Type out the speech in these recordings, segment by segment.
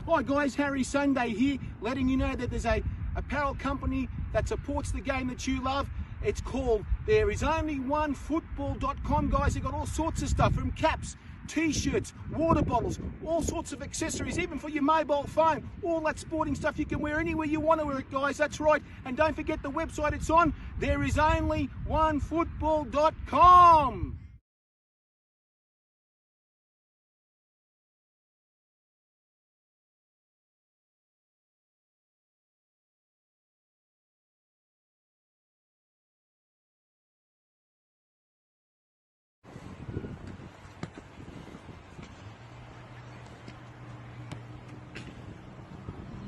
Hi guys, Harry Sunday here, letting you know that there's a apparel company that supports the game that you love. It's called thereisonlyonefootball.com, guys. They've got all sorts of stuff, from caps, t-shirts, water bottles, all sorts of accessories, even for your mobile phone. All that sporting stuff you can wear anywhere you want to wear it, guys. That's right. And don't forget the website it's on, thereisonlyonefootball.com.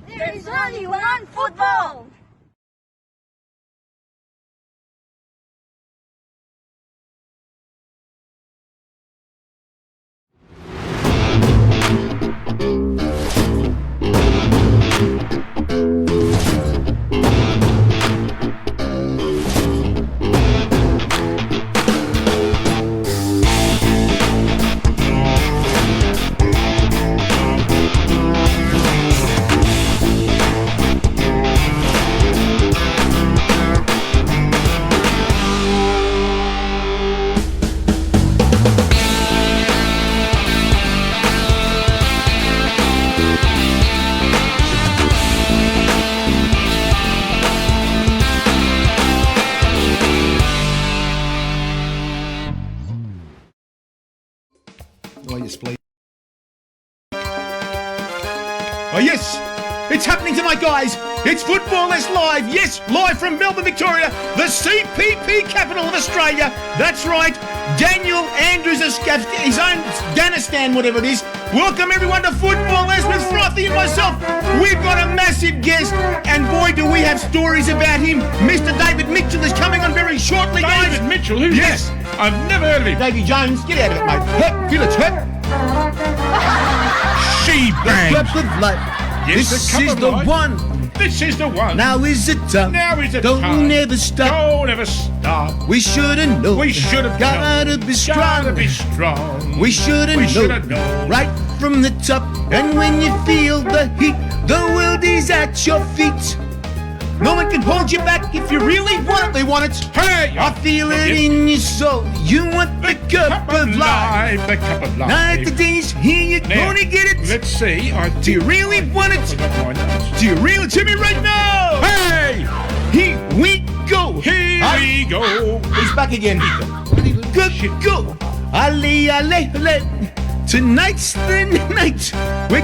There is only one football! Oh yes, please. Oh yes, it's happening tonight, guys. It's Football Less Live. Yes, live from Melbourne, Victoria, the CPP capital of Australia. That's right. Daniel Andrews has his own Danistan, whatever it is. Welcome everyone to Football Less with Frothy and myself. We've got a massive guest, and boy, do we have stories about him. Mr. David Mitchell is coming on very shortly, guys. David Mitchell? Who's Yes. this? I've never heard of him. Davy Jones, get out of it, mate. Hep, feel it, hep. She bang. Cup of life. Yes, This the cup is of the life. one. This is the one. Now is it time? Now is it Don't time. never stop. Don't ever stop. We should have known. We should have Gotta be strong. Gotta be strong. We should We have should known. have known. Right from the top. And when you feel the heat, the world is at your feet. No one can hold you back if you really want it. They want it. Hey! I feel it Yes. in your soul. You want the cup of life. The cup of life. Night the days here, you're Now, gonna get it. Let's see. Do you really want it? forgot my notes. Do you really? Tell me right now. Hey! Here we go. Here we go. He's back again. Go, go. Ale, ale, ale. Tonight's the night. We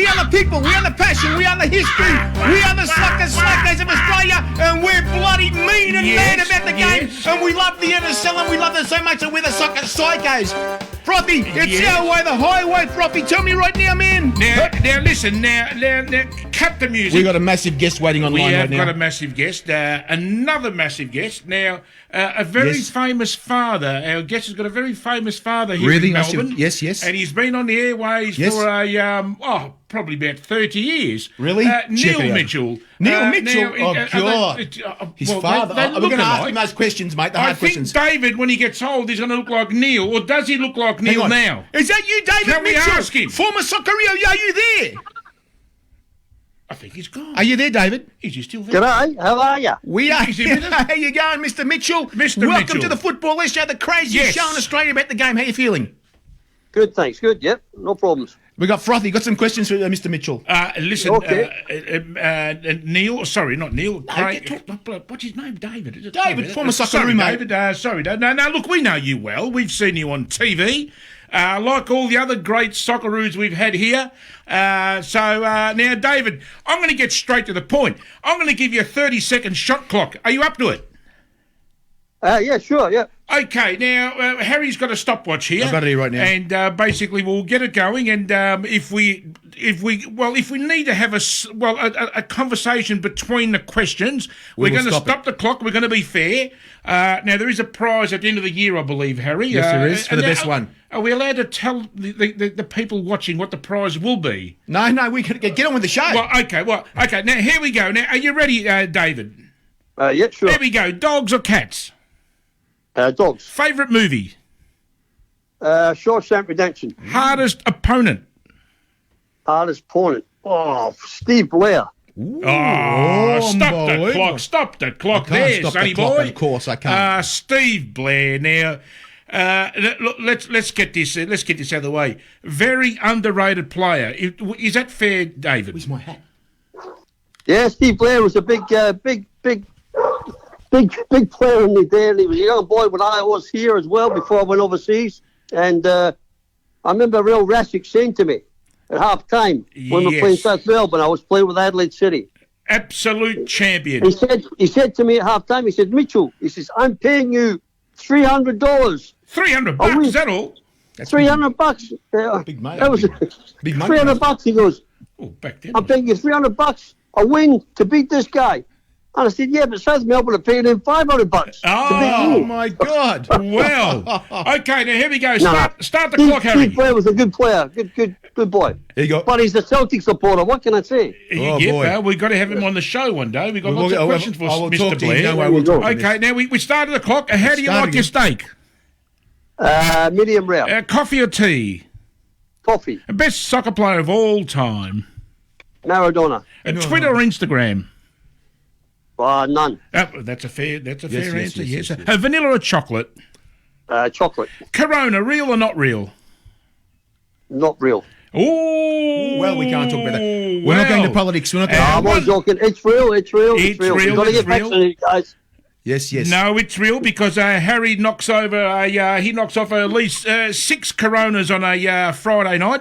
are the people, we are the passion, we are the history, we are the slackers of Australia, and we're bloody mean and Yes, mad about the game, yes. and we love the NSL, and we love them so much that we're the soccer psychos. Frothy, it's Yes. our way, the highway, Frothy. Tell me right now, man. Now, listen. Now, cut the music. We got a massive guest waiting We online have right now. got a massive guest, another massive guest. Now, a very Yes. famous father. Our guest has got a very famous father here Really? in I see- Melbourne. yes, yes. And he's been on the airways Yes. for probably about 30 years. Really? Check Neil it out. Mitchell. Neil Mitchell? Oh, God. His father. They We're look going to ask alike. him those questions, mate, the I hard think questions. David, when he gets old, he's going to look like Neil, or does he look like Hang Neil on. now? Is that you, David Can we Mitchell? ask him? Former Socceroo, are you there? I think he's gone. Are you there, David? Is he still there? G'day, how are you? We are. Is he with us? How you going, Mr. Mitchell? Mr. Welcome Mitchell. to the Football List Show, the craziest Yes. show in Australia about the game. How you feeling? Good, thanks. Good, yep, no problems. We got Frothy. Got some questions for Mr. Mitchell. Listen, Okay. Neil, sorry, not Neil. get- What's his name? David. Is it David, former Socceroo, sorry, mate. David. Sorry, David. No, look, we know you well. We've seen you on TV. Like all the other great Socceroos we've had here. Now, David, I'm going to get straight to the point. I'm going to give you a 30-second shot clock. Are you up to it? Yeah, sure, yeah. Okay, now Harry's got a stopwatch here. I've got it here right now. And basically, we'll get it going. And if we need to have a conversation between the questions, we're will going to stop stop the clock. We're going to be fair. Now there is a prize at the end of the year, I believe, Harry. Yes, there is, for the and best one. Are we allowed to tell the people watching what the prize will be? No, we can get on with the show. Okay. Now here we go. Now, are you ready, David? Yeah, sure. There we go. Dogs or cats? Dogs. Favourite movie? Shawshank Redemption. Hardest opponent? Hardest opponent. Oh, Steve Blair. Oh, stop the unbelievable. clock. Stop the clock I can't there, stop the sonny clock, boy. of course I can't. Steve Blair. Now, look, let's get this out of the way. Very underrated player. Is that fair, David? Where's my hat? Yeah, Steve Blair was a big player in the day. And he was a young boy when I was here as well before I went overseas. And I remember Real Rasic saying to me at half time when we were playing South Melbourne, I was playing with Adelaide City. Absolute champion. He said to me at half time, he said, Mitchell, he says, I'm paying you $300. $300, is that all? $300. Big money. That was Big money. $300. He goes, Oh, back then. I'm paying you $300 a win to beat this guy. And I said, yeah, but South Melbourne are paying him $500 to beat Oh, you. my God. Well, okay, now here we go. No, Start the clock, Harry. Steve Blair was a good player, good boy. There you go. But he's a Celtic supporter. What can I say? Oh, yeah, boy. well, we've got to have him on the show one day. We've got lots of questions for I will Mr. talk to Blair. you. Don't worry, we'll talk to Okay, now we started the clock. How do you Start like your again. steak? Medium rare. Coffee or tea? Coffee. Best soccer player of all time? Maradona. Twitter or Instagram? None. That's a fair yes, answer. yes, Yes. yes. Vanilla or chocolate? Chocolate. Corona, real or not real? Not real. Oh, Well, we can't talk about that. We're not going to politics. We're not going I'm not joking. It's real. It's real. It's real. real, We've got to it's get real. vaccinated, guys. Yes, yes. No, it's real because Harry knocks off at least 6 Coronas on a Friday night.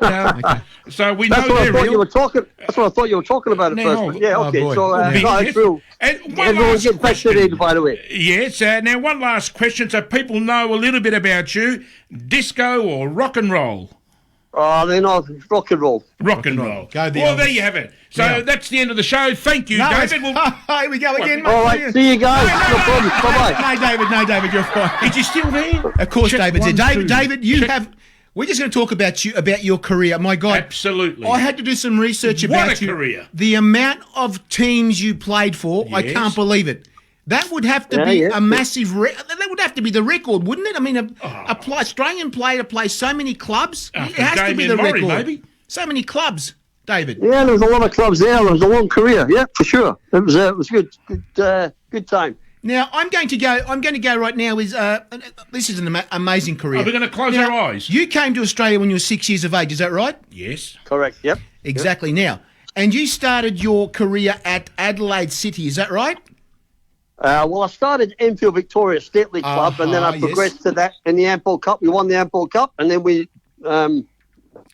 So we That's know what I they're thought real. you were talking. That's what I thought you were talking about at Now, first. But yeah, oh, okay. boy. So no, Yes. it's true. And one Everyone last get vaccinated, question. by the way. Yes. Now, one last question, so people know a little bit about you: disco or rock and roll? Oh, they're not rock and roll. Rock and roll. Go the well, others. there you have it. So Yeah. that's the end of the show. Thank you, No, David. here we go again. mate. All right, see you guys. No problem. Bye bye. No, David, you're fine. Is he still there? Of course, Check David's there. 1, 2. David, you Check- have. We're just going to talk about you, about your career. My God, Absolutely. I had to do some research What about a you. career. The amount of teams you played for, I Yes. can't believe it. That would have to Yeah, be yeah. a massive. That would have to be the record, wouldn't it? I mean, Australian player to play so many clubs. It After has to be the Damien Murray, record. maybe. So many clubs, David. Yeah, there was a lot of clubs there. There was a long career. Yeah, for sure. It was good. Good time. Now I'm going to go right now. This is an amazing career. Are we going to close Now, our eyes? You came to Australia when you were 6 years of age. Is that right? Yes. Correct. Yep. Exactly. Now, and you started your career at Adelaide City. Is that right? Well, I started Enfield Victoria State League Club, and then I yes. progressed to that in the Ampol Cup. We won the Ampol Cup, and then we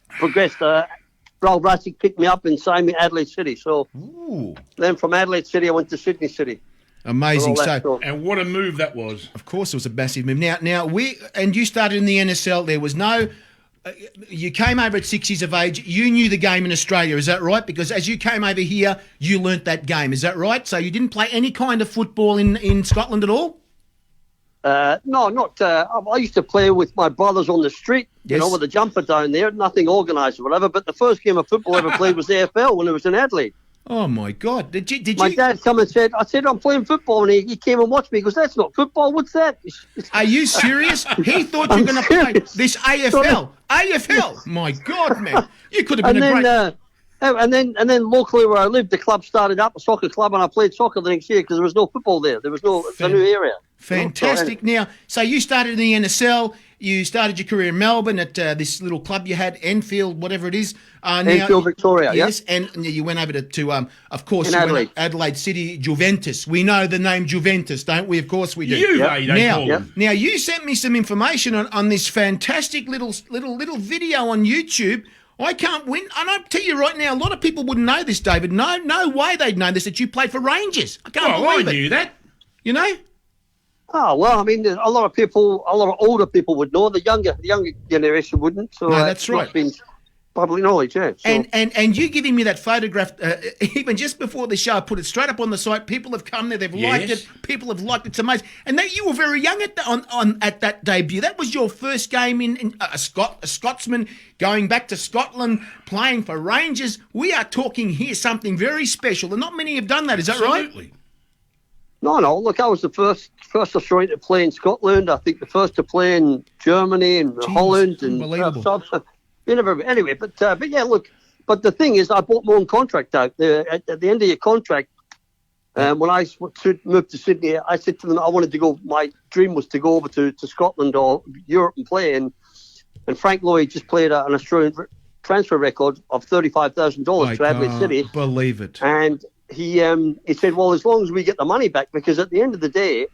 progressed. Ralph Rassick picked me up and signed me at Adelaide City. So Ooh, then from Adelaide City, I went to Sydney City. amazing. For all that So, stuff. And what a move that was. of course, it was a massive move. Now you started in the NSL. There was no. You came over at 6 years of age. You knew the game in Australia. Is that right? Because as you came over here, you learnt that game. Is that right? So you didn't play any kind of football in Scotland at all? No, not. I used to play with my brothers on the street, Yes. with a jumper down there, nothing organised or whatever. But the first game of football I ever played was AFL when it was in Adelaide. Oh my God! Did My you? dad come and said, I'm playing football, and he came and watched me. He goes, that's not football. What's that? Are you serious? He thought you were I'm going to play serious. this AFL. AFL. My God, man! You could have And been a then, great. and then locally where I lived, the club started up a soccer club, and I played soccer the next year because there was no football there. There was no it's a new area. Fantastic. Now, so you started in the NSL. You started your career in Melbourne at this little club you had, Enfield, whatever it is. Enfield, Victoria, Yes, and you went over to of course, In you went Adelaide. to Adelaide City, Juventus. We know the name Juventus, don't we? Of course we do. Juve, they Now, call them. now you sent me some information on this fantastic little video on YouTube. I can't win, and I tell you right now, a lot of people wouldn't know this, David. No way they'd know this, that you played for Rangers. I can't Oh, I believe it. knew that. You know? Oh, well, I mean, a lot of older people would know. The younger generation wouldn't. So No, that's it's right. not been public knowledge, yeah. So, And you giving me that photograph, even just before the show, I put it straight up on the site. People have come there, they've liked Yes. it. People have liked it. It's amazing. And that you were very young at at that debut. That was your first game in a Scotsman going back to Scotland, playing for Rangers. We are talking here something very special, and not many have done that. Is that right? Absolutely. No. Look, I was the first Australian to play in Scotland. I think the first to play in Germany and Holland and unbelievable. you never. Anyway, but yeah, look, but the thing is, I bought my own contract out. At the end of your contract, when I moved to Sydney, I said to them I wanted to go. My dream was to go over to Scotland or Europe and play. And Frank Lloyd just played an Australian transfer record of $35,000 to Adelaide City. Believe it. And he said, well, as long as we get the money back, because at the end of the day,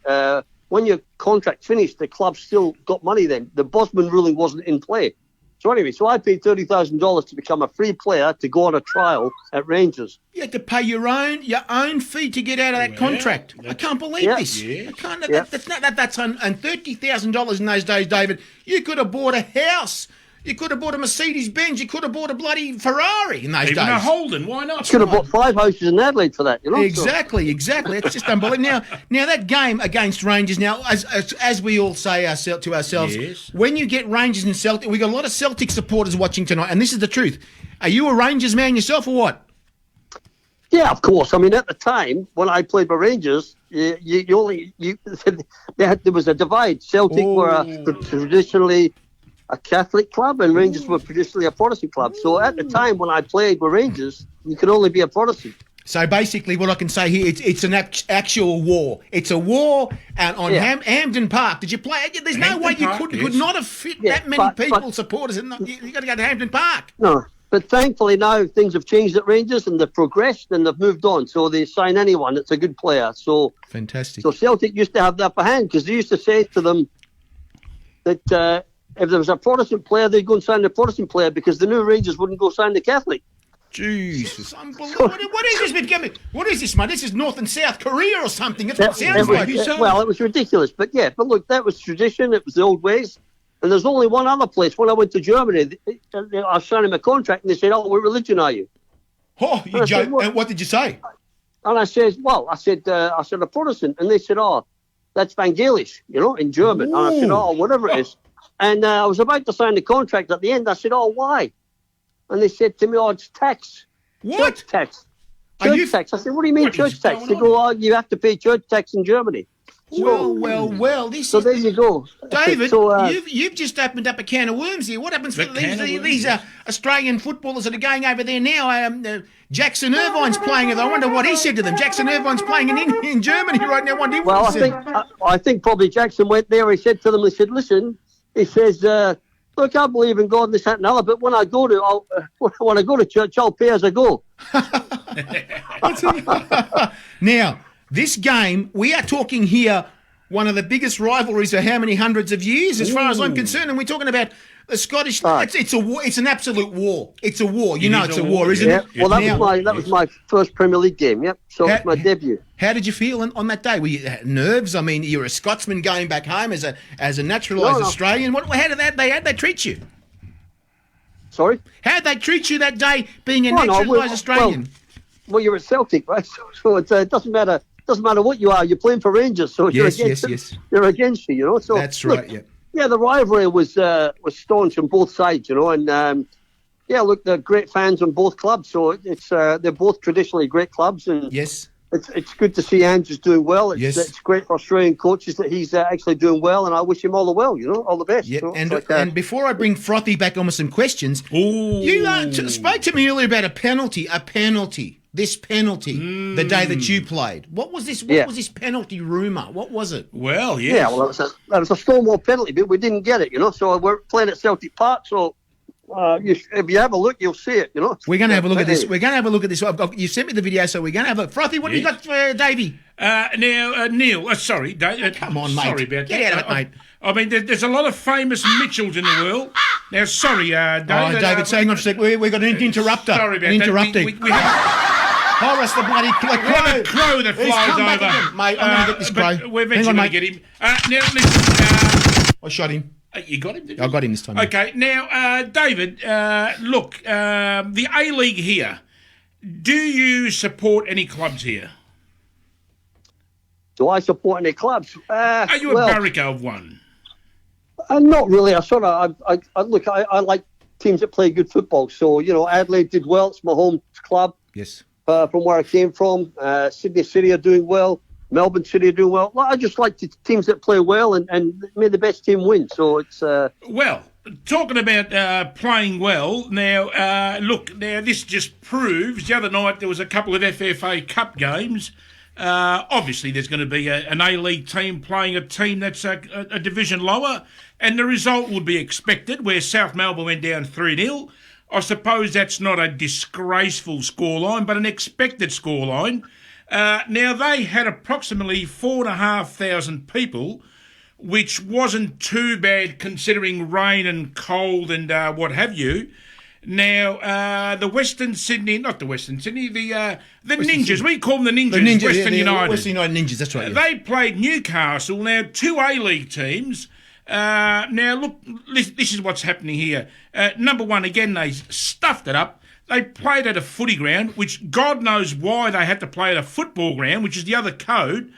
when your contract finished, the club still got money then. The Bosman ruling wasn't in play. So anyway, I paid $30,000 to become a free player to go on a trial at Rangers. You had to pay your own fee to get out of that contract. I can't believe this. Yeah. I can't. That's and $30,000 in those days, David. You could have bought a house. You could have bought a Mercedes Benz. You could have bought a bloody Ferrari in those days. Even a Holden. Why not? Could have bought 5 houses in Adelaide for that. Exactly. It's just unbelievable. Now that game against Rangers. Now, as we all say to ourselves, when you get Rangers and Celtic, we got a lot of Celtic supporters watching tonight, and this is the truth. Are you a Rangers man yourself, or what? Yeah, of course. I mean, at the time when I played for Rangers, there was a divide. Celtic were traditionally a Catholic club, and Rangers were traditionally a Protestant club. So at the time when I played with Rangers, you could only be a Protestant. So basically, what I can say here, it's an actual war. It's a war on Hampden Park. Did you play? There's no way you could not have fit that many people, supporters. You got to go to Hampden Park. No, but thankfully now things have changed at Rangers, and they've progressed and they've moved on. So they sign anyone that's a good player. So fantastic. So Celtic used to have the upper hand, because they used to say to them that if there was a Protestant player, they'd go and sign the Protestant player, because the new Rangers wouldn't go sign the Catholic. Jesus, unbelievable! What is this? What is this, man? This is North and South Korea or something. That's what it sounds like. Well, it was ridiculous, but look, that was tradition. It was the old ways. And there's only one other place. When I went to Germany, I was signing my contract, and they said, "Oh, what religion are you?" Oh, you joke! And what did you say? And I said, a Protestant, and they said, "Oh, that's Evangelisch," in German. Ooh. And I said, "Oh, whatever it is." And I was about to sign the contract. At the end, I said, "Oh, why?" And they said to me, "Oh, it's tax." What? Church tax. Church tax. I said, "What do you mean church tax?" They go, "Oh, you have to pay church tax in Germany." Well. So there you go, David. You've just opened up a can of worms here. What happens to these Australian footballers that are going over there now? Jackson Irvine's playing it. I wonder what he said to them. Jackson Irvine's playing in Germany right now. I think probably Jackson went there. He said to them, he said, "Listen," he says, "look, I believe in God and this, that, and the other, but when I go to church, I'll pay as I go." Now, this game, we are talking here, one of the biggest rivalries for how many hundreds of years, as far as I'm concerned, and we're talking about the Scottish. It's a war. It's an absolute war. It's a war. It's a war, isn't it? Well, that was my first Premier League game. Yep. So it's my debut. How did you feel on that day? Were you nerves? I mean, you're a Scotsman going back home as a naturalised Australian. How did they treat you? Sorry? How did they treat you that day, being a naturalised Australian? Well, you're at Celtic, right? So it doesn't matter. Doesn't matter what you are. You're playing for Rangers, so you're against. You're against you, So that's right. Look, yeah, the rivalry was staunch on both sides, and look, they're great fans on both clubs. So it's they're both traditionally great clubs, and it's good to see Andrew's doing well. It's great for Australian coaches that he's actually doing well, and I wish him all the best. Yeah, and before I bring Frothy back on with some questions, you spoke to me earlier about a penalty. This penalty, the day that you played. What was this? What was this penalty rumour? What was it? Well, yes. Yeah, well, that was a Stonewall penalty, but we didn't get it, So we're playing at Celtic Park, so if you have a look, you'll see it, We're going to have a look at this. You sent me the video, so we're going to have a... Frothy, what do you got for Davey? Now, Neil, sorry, Dave. Come on, mate. Sorry about that. Get out of it, mate. I mean, there's a lot of famous Mitchells in the world. Now, sorry, David. Oh, David, hang on a sec. We've got an interrupter. Sorry about interrupting. We have... Horace the bloody crow. We have a crow that flies over. Again. Mate, I'm going to get this crow. We're eventually going to get him. Now, listen. I shot him. You got him, did you? I got him this time. Okay, now, David, look, the A-League here, do you support any clubs here? Do I support any clubs? Are you a barracker of one? Not really. I like teams that play good football. So, Adelaide did well. It's my home club. Yes. From where I came from. Sydney City are doing well. Melbourne City are doing well. I just like the teams that play well and may the best team win. So it's... Well, talking about playing well, now, this just proves, the other night there was a couple of FFA Cup games. Obviously, there's going to be an A-League team playing a team that's a division lower, and the result would be expected, where South Melbourne went down 3-0. I suppose that's not a disgraceful scoreline, but an expected scoreline. Now, they had approximately 4,500 people, which wasn't too bad considering rain and cold and what have you. Now, the Western Ninjas, we call them the Ninjas, Western United. Western United Ninjas, that's right. They played Newcastle, now 2 A-League teams. Now, look, this is what's happening here. Number one, again, they stuffed it up. They played at a footy ground, which God knows why they had to play at a football ground, which is the other code.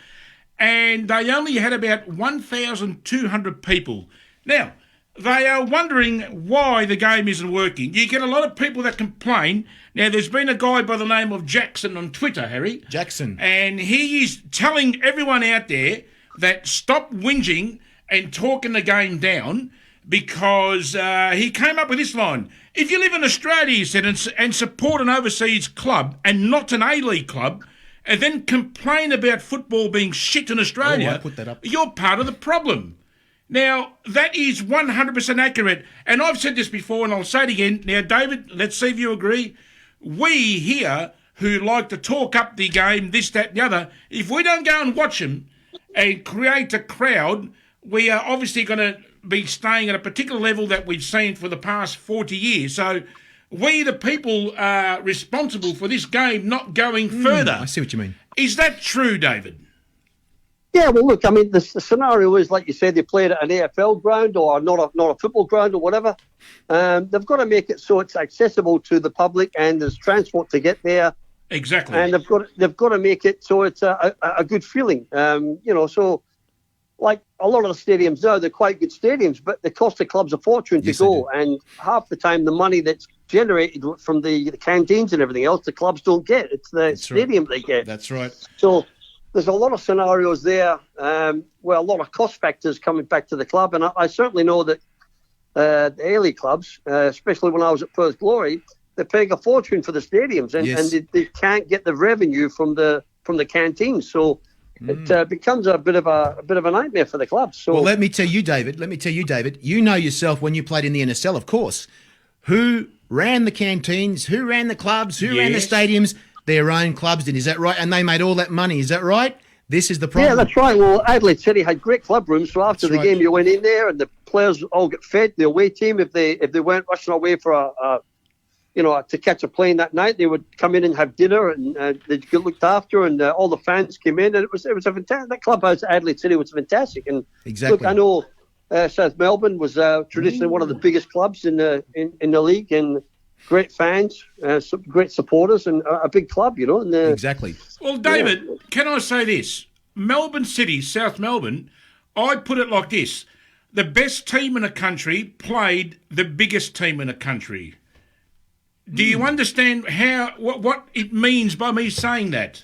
And they only had about 1,200 people. Now, they are wondering why the game isn't working. You get a lot of people that complain. Now, there's been a guy by the name of Jackson on Twitter, Harry. Jackson. And he is telling everyone out there that stop whinging and talking the game down, because he came up with this line. If you live in Australia, he said, and support an overseas club and not an A-League club, and then complain about football being shit in Australia, I put that up. You're part of the problem. Now, that is 100% accurate. And I've said this before, and I'll say it again. Now, David, let's see if you agree. We here, who like to talk up the game, this, that, and the other, if we don't go and watch them and create a crowd, we are obviously going to be staying at a particular level that we've seen for the past 40 years. So we, the people, are responsible for this game not going further. I see what you mean. Is that true, David? Yeah, well, look, I mean, the scenario is, like you said, they played at an AFL ground or not a football ground or whatever. They've got to make it so it's accessible to the public and there's transport to get there. Exactly. And they've got to make it so it's a good feeling. So like a lot of the stadiums now, they're quite good stadiums, but they cost the clubs a fortune to go. And half the time, the money that's generated from the canteens and everything else, the clubs don't get. It's the stadium they get. That's right. So there's a lot of scenarios there where a lot of cost factors coming back to the club. And I certainly know that the A-League clubs, especially when I was at Perth Glory, they're paying a fortune for the stadiums, and they can't get the revenue from the canteens. So it becomes a bit of a nightmare for the clubs. So, well, let me tell you, David. You know yourself when you played in the NSL, of course. Who ran the canteens? Who ran the clubs? Who ran the stadiums? Their own clubs did. Is that right? And they made all that money. Is that right? This is the problem. Yeah, that's right. Well, Adelaide City had great club rooms, so after the game you went in there and the players all get fed. The away team, if they weren't rushing away for to catch a plane that night, they would come in and have dinner, and they'd get looked after, and all the fans came in, and it was a fantastic. That clubhouse at Adelaide City was fantastic. And exactly. Look, I know South Melbourne was traditionally one of the biggest clubs in the league, and great fans, some great supporters, and a big club, And exactly. Well, David, can I say this? Melbourne City, South Melbourne, I put it like this: the best team in the country played the biggest team in the country. Do you understand what it means by me saying that?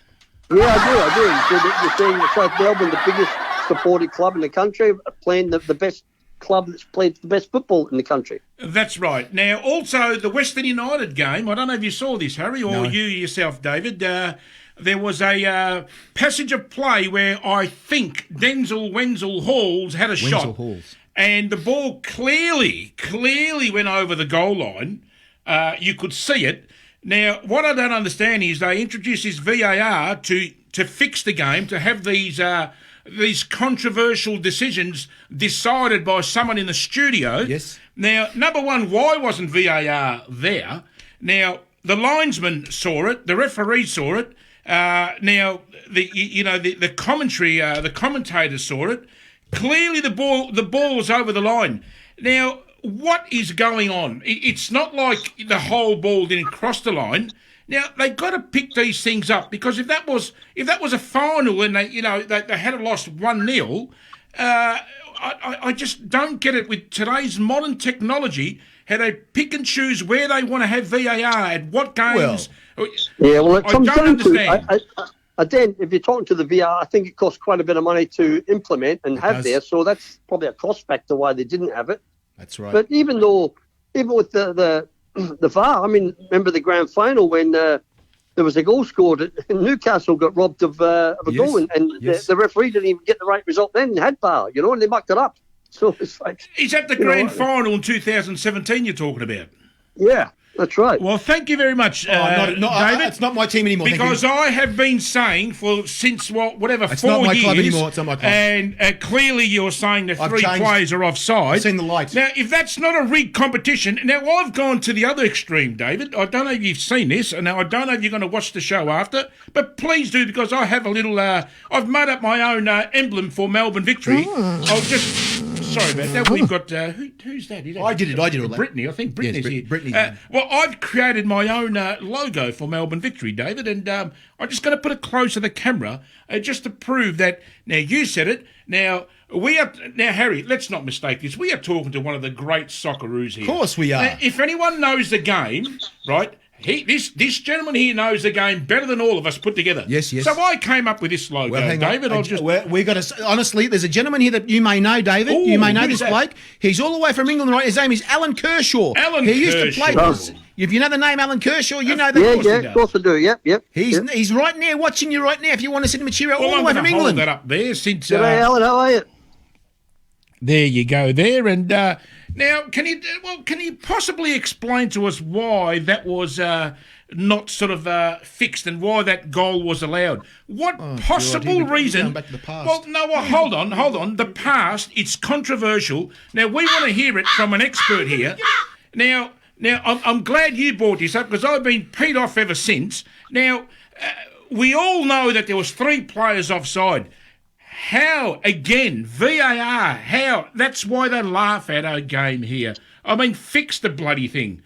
Yeah, I do. You're saying that South Melbourne, the biggest supported club in the country, playing the best club that's played the best football in the country. That's right. Now, also, the Western United game, I don't know if you saw this, Harry, or you yourself, David, there was a passage of play where I think Wenzel Halls had a shot. And the ball clearly went over the goal line. You could see it. Now, what I don't understand is they introduced this VAR to fix the game, to have these controversial decisions decided by someone in the studio. Yes. Now, number one, why wasn't VAR there? Now, the linesman saw it, the referee saw it. Now, the commentary, the commentators saw it. Clearly, the ball was over the line. Now, what is going on? It's not like the whole ball didn't cross the line. Now, they've got to pick these things up, because if that was a final and they had lost 1-0, I just don't get it with today's modern technology, how they pick and choose where they want to have VAR at what games. It comes down to then, if you're talking to the VAR, I think it costs quite a bit of money to implement and have there, so that's probably a cost factor why they didn't have it. But if you're talking to the linesman, the referee, the commentators saw it. Clearly, the ball was over the line. Now, the linesman saw it, the referee saw it. Clearly, the ball was over the line. Now, what I don't understand is they introduced this VAR to fix the game, to have these controversial decisions decided by someone in the studio. Now, number one, why wasn't VAR there? That's right. But even with the VAR, I mean, remember the grand final when there was a goal scored and Newcastle got robbed of a goal, and the referee didn't even get the right result then and had VAR, and they mucked it up. So it's like... Is that the grand final in 2017 you're talking about? Yeah. That's right. Well, thank you very much, David. It's not my team anymore. Because I have been saying since 4 years. It's not my club anymore. It's not my club. And clearly you're saying the three players are offside. I've seen the lights. Now, if that's not a rigged competition, now I've gone to the other extreme, David. I don't know if you've seen this, and now I don't know if you're going to watch the show after, but please do, because I have a little. I've made up my own emblem for Melbourne Victory. I'll just. Sorry about that. We've got who's that? I did it all that. Brittany. I think Brittany's here. Brittany. Well, I've created my own logo for Melbourne Victory, David, and I'm just going to put it close to the camera just to prove that. Now you said it. Now Harry, let's not mistake this. We are talking to one of the great Socceroos here. Of course we are. Now, if anyone knows the game, right? This gentleman here knows the game better than all of us put together. Yes. So I came up with this logo, David. We got to honestly. There's a gentleman here that you may know, David. Ooh, you may know this bloke. He's all the way from England, right? His name is Alan Kershaw. He used to play. If you know the name Alan Kershaw, you know that. Yeah, of course I do. Yep. He's right now watching you right now. If you want to send him a cheerio all the way from England. Hold that up there since. G'day, Alan. How are you? There you go. There and now, can you possibly explain to us why that was not sort of fixed and why that goal was allowed? What possible reason? Going back to the past. Hold on. The past, it's controversial. Now we want to hear it from an expert here. Now, I'm glad you brought this up because I've been peed off ever since. Now, we all know that there was 3 players offside. How, again, VAR, how? That's why they laugh at our game here. I mean, fix the bloody thing.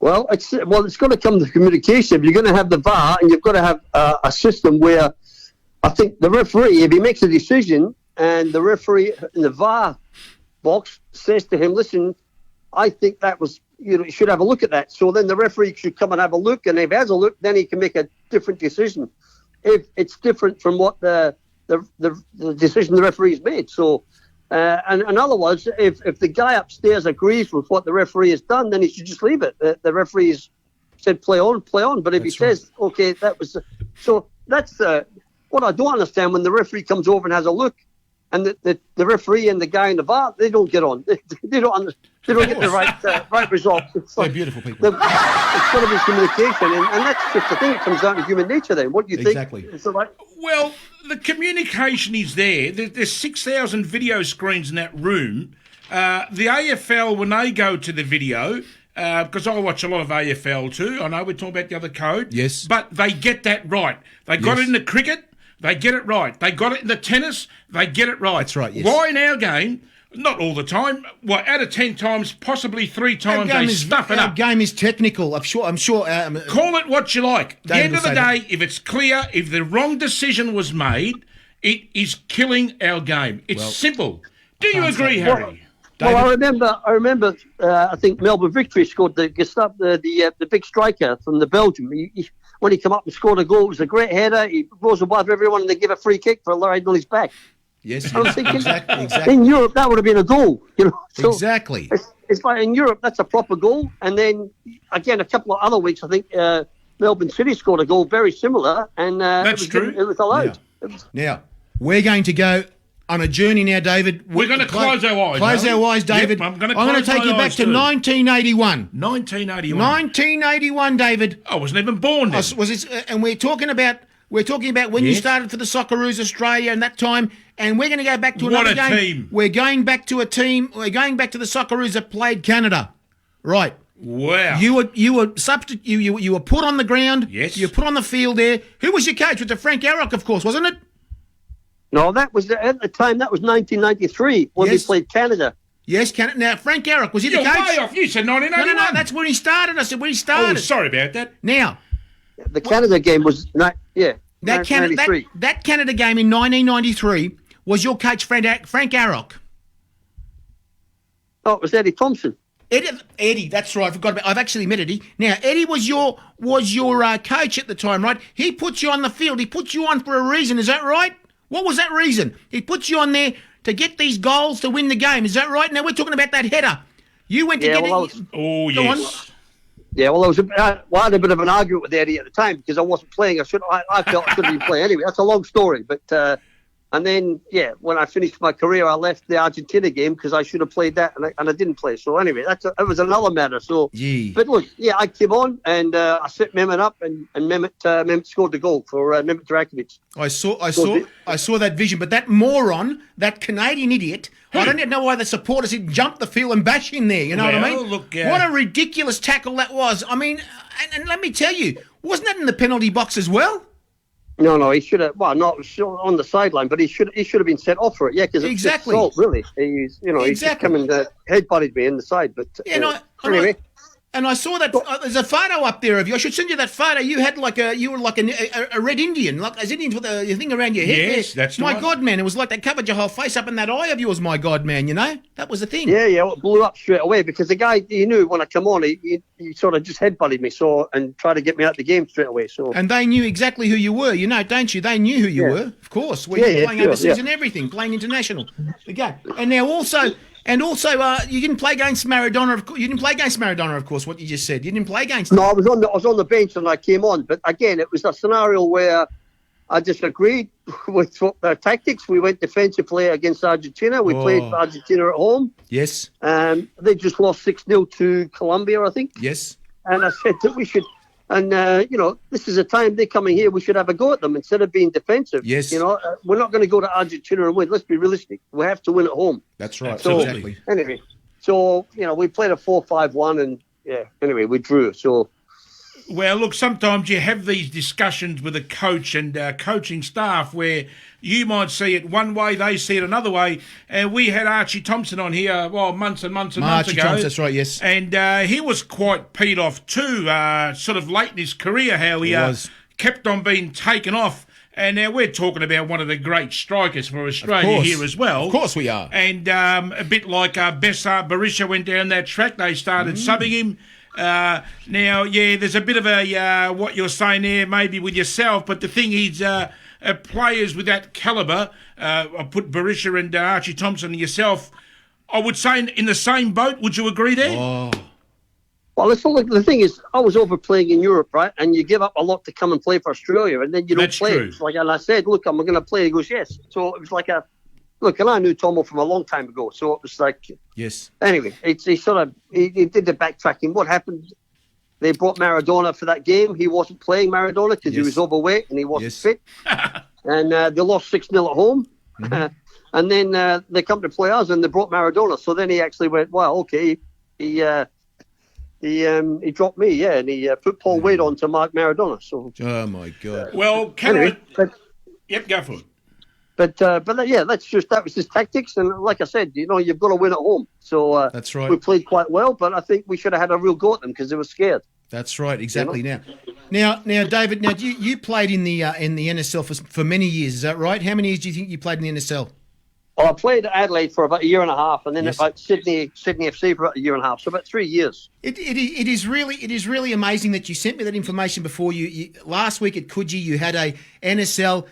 Well, it's going to come to communication. You're going to have the VAR, and you've got to have a system where I think the referee, if he makes a decision, and the referee in the VAR box says to him, listen, I think that was, you should have a look at that. So then the referee should come and have a look, and if he has a look, then he can make a different decision. If it's different from what the decision the referee's made. So, and in other words, if the guy upstairs agrees with what the referee has done, then he should just leave it. The referee's said play on. But if he says, okay, that was... So that's what I don't understand when the referee comes over and has a look, and the referee and the guy in the VAR, they don't get on. They don't get the right result. They're beautiful people. It's got to be communication, and that's just the thing. It comes down to human nature then. What do you think? Exactly. Is it right? Well, the communication is there. There's 6,000 video screens in that room. The AFL, when they go to the video, because I watch a lot of AFL too, I know we're talking about the other code. Yes. But they get that right. They got it in the cricket, they get it right. They got it in the tennis, they get it right. That's right, yes. Why in our game, not all the time, well, out of 10 times, possibly 3 times, they stuff it up. Our game is technical. I'm sure. Call it what you like. At the end of the day, that. if it's clear, if the wrong decision was made, it is killing our game. It's simple. Do you agree, Harry? Well, I remember. I think Melbourne Victory scored the big striker from the Belgium. When he came up and scored a goal, it was a great header. He rose above everyone, and they give a free kick for riding on his back. Yes, I was thinking, exactly. In Europe, that would have been a goal. So exactly. It's like in Europe, that's a proper goal. And then again, a couple of other weeks, I think Melbourne City scored a goal very similar, and true. It was allowed. Now we're going to go on a journey now, David. We're going to close our eyes. Close our eyes, David. Yep, I'm going to take you back to 1981. 1981. 1981, David. I wasn't even born then. And we're talking about when you started for the Socceroos Australia and that time, and we're going to go back to another game. Team. We're going back to a team. We're going back to the Socceroos that played Canada. Right. Wow. You were put on the ground. Yes. You were put on the field there. Who was your coach? Was it Frank Arrock, of course, wasn't it? No, that was at the time. That was 1993 when we played Canada. Yes, Canada. Now, Frank Arrock, was he the coach? You're way off. You said 1981. No, that's when he started. I said when he started. Oh, sorry about that. Now, the Canada game was that Canada game in 1993 was your coach Frank Arrock. Oh, it was Eddie Thompson. Eddie, that's right. I forgot about. I've actually met Eddie. Now, Eddie was your coach at the time, right? He put you on the field. He put you on for a reason. Is that right? What was that reason? He put you on there to get these goals to win the game. Is that right? Now we're talking about that header. You went to get it. Oh, Go on. yes. Yeah, well, I had a bit of an argument with Eddie at the time because I wasn't playing. I felt I should have been playing anyway. That's a long story, but and then when I finished my career, I left the Argentina game because I should have played that, and I didn't play. So anyway, that was another matter. So, but look, I came on and I set Mehmet up, and Mehmet scored the goal for Mehmet Drakovic. I saw that vision, but that moron, that Canadian idiot. I don't know why the supporters didn't jump the field and bash him there. You know what I mean? Look, what a ridiculous tackle that was. I mean, and let me tell you, wasn't that in the penalty box as well? No, he should have. Well, not on the sideline, but he should have been sent off for it. Yeah, because it's exactly. Just assault, really. He's just come and headbutted me in the side. But anyway. And I saw that there's a photo up there of you. I should send you that photo. You had you were like a red Indian, like as Indians with a thing around your head. Yes, that's my right. God, man! It was like they covered your whole face up in that eye of yours. My God, man! You know that was the thing. Yeah, it blew up straight away because the guy he knew when I come on, he sort of just headbutted me and tried to get me out the game straight away. So and they knew exactly who you were, don't you? They knew who you were, of course. When you're playing overseas and everything, playing international. Okay, and now also. And also, you didn't play against Maradona. You didn't play against Maradona, of course. What you just said, you didn't play against him. No, I was on the bench and I came on. But again, it was a scenario where I disagreed with their tactics. We went defensive play against Argentina. We played for Argentina at home. Yes. They just lost 6-0 to Colombia, I think. Yes. And I said that we should. And, this is a time they're coming here. We should have a go at them instead of being defensive. Yes. We're not going to go to Argentina and win. Let's be realistic. We have to win at home. That's right. So, exactly. Anyway, we played a 4-5-1 and, anyway, we drew. So. Well, look, sometimes you have these discussions with a coach and coaching staff where you might see it one way, they see it another way. And we had Archie Thompson on here, months and months ago. Thompson, that's right, yes. And he was quite peed off too, sort of late in his career, how he kept on being taken off. And now we're talking about one of the great strikers for Australia here as well. Of course we are. And a bit like Bessa Berisha went down that track, they started subbing him. Now, there's a bit of a what you're saying there, maybe with yourself, but the thing is, players with that calibre, I put Berisha and Archie Thompson and yourself, I would say in the same boat. Would you agree there? Oh. Well, the thing is, I was over playing in Europe, right? And you give up a lot to come and play for Australia, and then you don't play. True. It's like, and I said, look, I'm going to play. He goes, yes. So it was like look, and I knew Tomo from a long time ago, so it was like... Yes. Anyway, he did the backtracking. What happened, they brought Maradona for that game. He wasn't playing Maradona because he was overweight and he wasn't fit. And they lost 6-0 at home. Mm-hmm. And then they come to play us and they brought Maradona. So then he actually went, well, okay, he dropped me, and he put Paul Wade on to Mark Maradona. So... Oh, my God. Well, yep, go for it. But that was his tactics, and like I said, you've got to win at home. So that's right. We played quite well, but I think we should have had a real go at them because they were scared. That's right, exactly. Now, David. Now, you played in the NSL for many years. Is that right? How many years do you think you played in the NSL? Well, I played at Adelaide for about a year and a half, and then about Sydney FC for about a year and a half, so about 3 years. It is really amazing that you sent me that information before you last week at Coogee. You had an NSL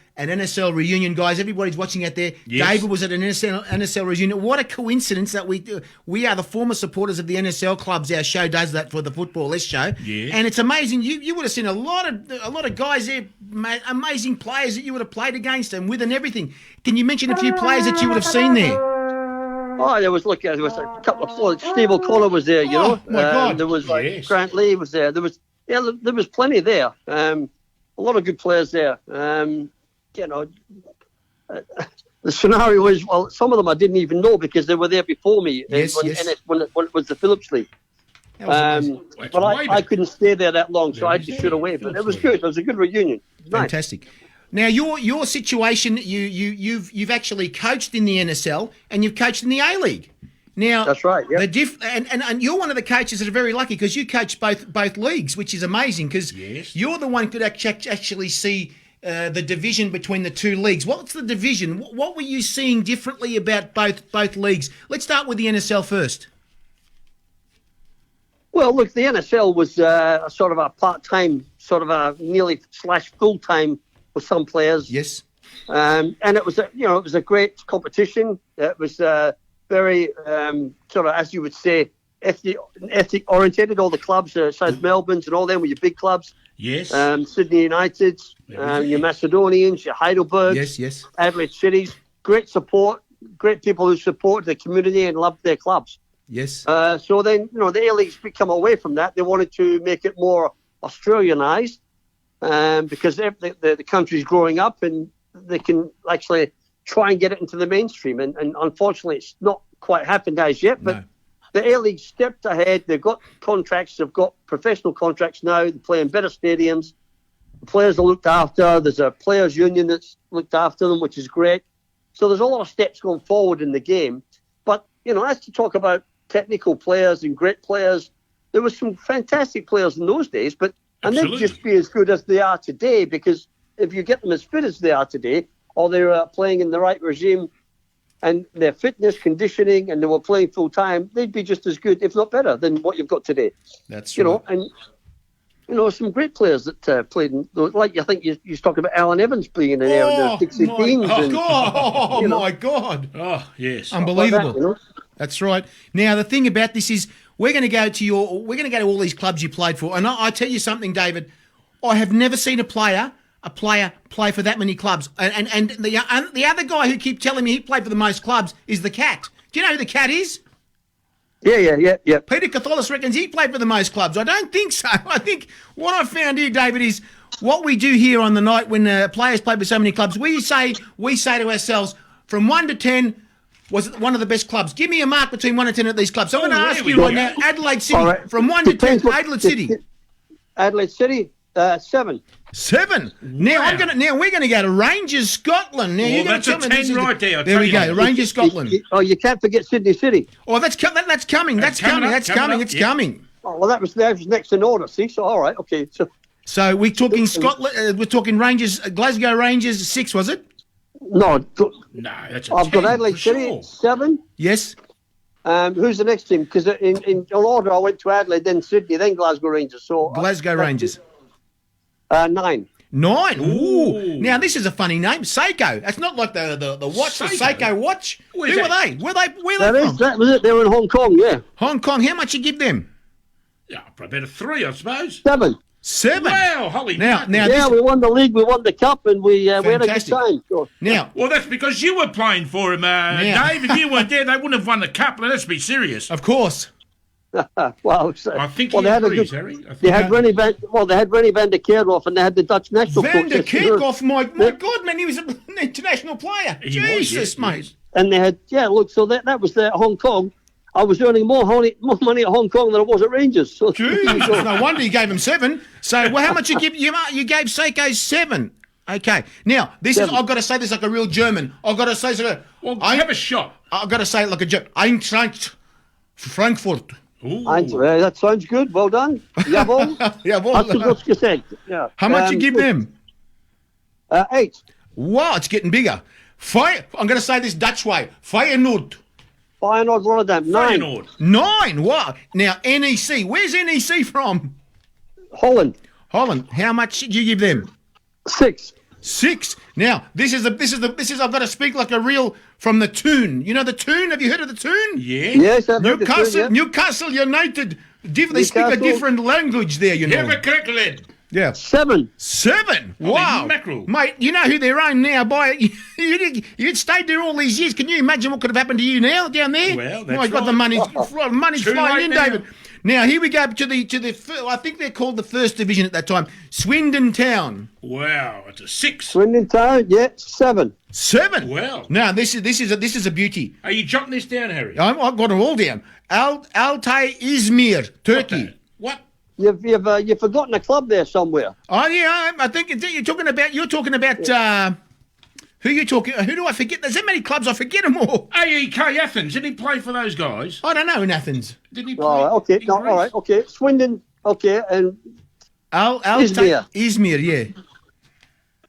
reunion, guys. Everybody's watching out there. Yes. David was at an NSL reunion. What a coincidence that we are the former supporters of the NSL clubs. Our show does that for the Football List show, and it's amazing. You would have seen a lot of guys there, amazing players that you would have played against and with and everything. Can you mention a few players that you would have seen there? Oh, there was a couple of players. Steve O'Connor was there, Oh, my God. There was Grant Lee was there. There was plenty there. A lot of good players there. The scenario is, well, some of them I didn't even know because they were there before me when it was the Phillips League. But I couldn't stay there that long, so I just should have away. But it was good. It was a good reunion. Fantastic. Nice. Now, your situation, you've actually coached in the NSL and you've coached in the A-League. Now, that's right. Yeah. And you're one of the coaches that are very lucky because you coach both leagues, which is amazing because you're the one who could actually see the division between the two leagues. What's the division? What were you seeing differently about both leagues? Let's start with the NSL first. Well, look, the NSL was sort of a part-time, sort of a nearly / full-time with some players. Yes. And it was a great competition. It was very sort of, as you would say, ethnic orientated. All the clubs, South Melbourne's and all them were your big clubs. Yes. Sydney United's, your Macedonians, your Heidelbergs, Yes. Adelaide Cities. Great support, great people who supported the community and loved their clubs. Yes. So then, the A-League's come away from that. They wanted to make it more Australianised because the country's growing up and they can actually try and get it into the mainstream. And unfortunately, it's not quite happened as yet. But the A-League stepped ahead. They've got contracts. They've got professional contracts now. They play in better stadiums. The players are looked after. There's a players' union that's looked after them, which is great. So there's a lot of steps going forward in the game. But, as to talk about technical players and great players, there were some fantastic players in those days, and they'd just be as good as they are today, because if you get them as fit as they are today, or they're playing in the right regime and their fitness, conditioning, and they were playing full time, they'd be just as good, if not better, than what you've got today. That's right. Some great players that played in, like I think you was talking about Alan Evans playing in there in the Dixie Kings. My God. Oh, yes. Unbelievable. Like that, That's right. Now, the thing about this is we're going to go to all these clubs you played for. And I tell you something, David, I have never seen a player play for that many clubs. And the other guy who keep telling me he played for the most clubs is the Cat. Do you know who the Cat is? Yeah. Peter Catholis reckons he played for the most clubs. I don't think so. I think what I found here, David, is what we do here on the night when players play for so many clubs. We say to ourselves, from 1 to 10, was it one of the best clubs? Give me a mark between 1 and 10 at these clubs. So I'm going to ask you right now, Adelaide City, right. from 1 to 10, Adelaide City. Adelaide City, 7. 7. Now we're going to go to Rangers, Scotland. Now that's a 10 right there. There we go, Rangers, Scotland. You can't forget Sydney City. Oh, that's coming. It's coming. Oh, well, that was next in order. See, so all right, okay. So we're talking Scotland. We're talking Rangers, Glasgow Rangers 6, was it? No, that's a I've 10, got Adelaide City, sure. 7. Yes. Who's the next team? Because in order, I went to Adelaide, then Sydney, then Glasgow Rangers. So Glasgow Rangers. 9. 9. Ooh. Now this is a funny name, Seiko. That's not like the watch, the Seiko watch. Who were they? Where they from? That was it. They were in Hong Kong. Yeah. Hong Kong. How much you give them? Yeah, probably about a 3, I suppose. 7. Wow, holy. Now, we won the league, we won the cup, and we had a good time. So. Now, well, that's because you were playing for him, Dave. If you weren't there, they wouldn't have won the cup. Now, let's be serious. Of course. Well, I think they had Harry. They had Rennie van der Kerkhoff, and they had the Dutch national coach. Van der Kerkhoff, my God, man, he was an international player. Jesus, mate. And they had, so that was the Hong Kong. I was earning more money at Hong Kong than I was at Rangers. So Jesus, no wonder you gave him 7. So, how much you give? You gave Seiko 7. Okay. Now, this 7. I've got to say this like a real German. I've got to say have a shot. I've got to say it like a German. Eintracht Frankfurt. That sounds good. Well done. Jawohl. Jawohl. Yeah. How much you give them? 8. Wow, it's getting bigger. I'm going to say this Dutch way. Feyenoord. Feyenoord Rotterdam. 9. 9. Wow. Now NEC. Where's NEC from? Holland. How much did you give them? 6. 6. Now this is I've got to speak like a real from the Toon. You know the Toon? Have you heard of the Toon? Yeah. Yes, I've heard the Toon, yeah. Newcastle United. They speak a different language there. You know. Yeah. 7. 7. Wow. Mackerel. Mate, you know who they're owned now by. You'd stayed there all these years. Can you imagine what could have happened to you now down there? Well, that's God, the money's flying in, now. David. Now here we go to the I think they're called the first division at that time, Swindon Town. Wow, it's a 6. Swindon Town, 7. 7. Wow. Now this is a beauty. Are you jotting this down, Harry? I've got it all down. Altay Izmir, Turkey. Okay. What? You've forgotten a club there somewhere. Oh yeah, I think you're talking about. Who you talking? Who do I forget? There's that many clubs. I forget them all. AEK Athens. Didn't he play for those guys? I don't know in Athens. Didn't he play? All right. Okay. Swindon. Okay, and Izmir. Yeah.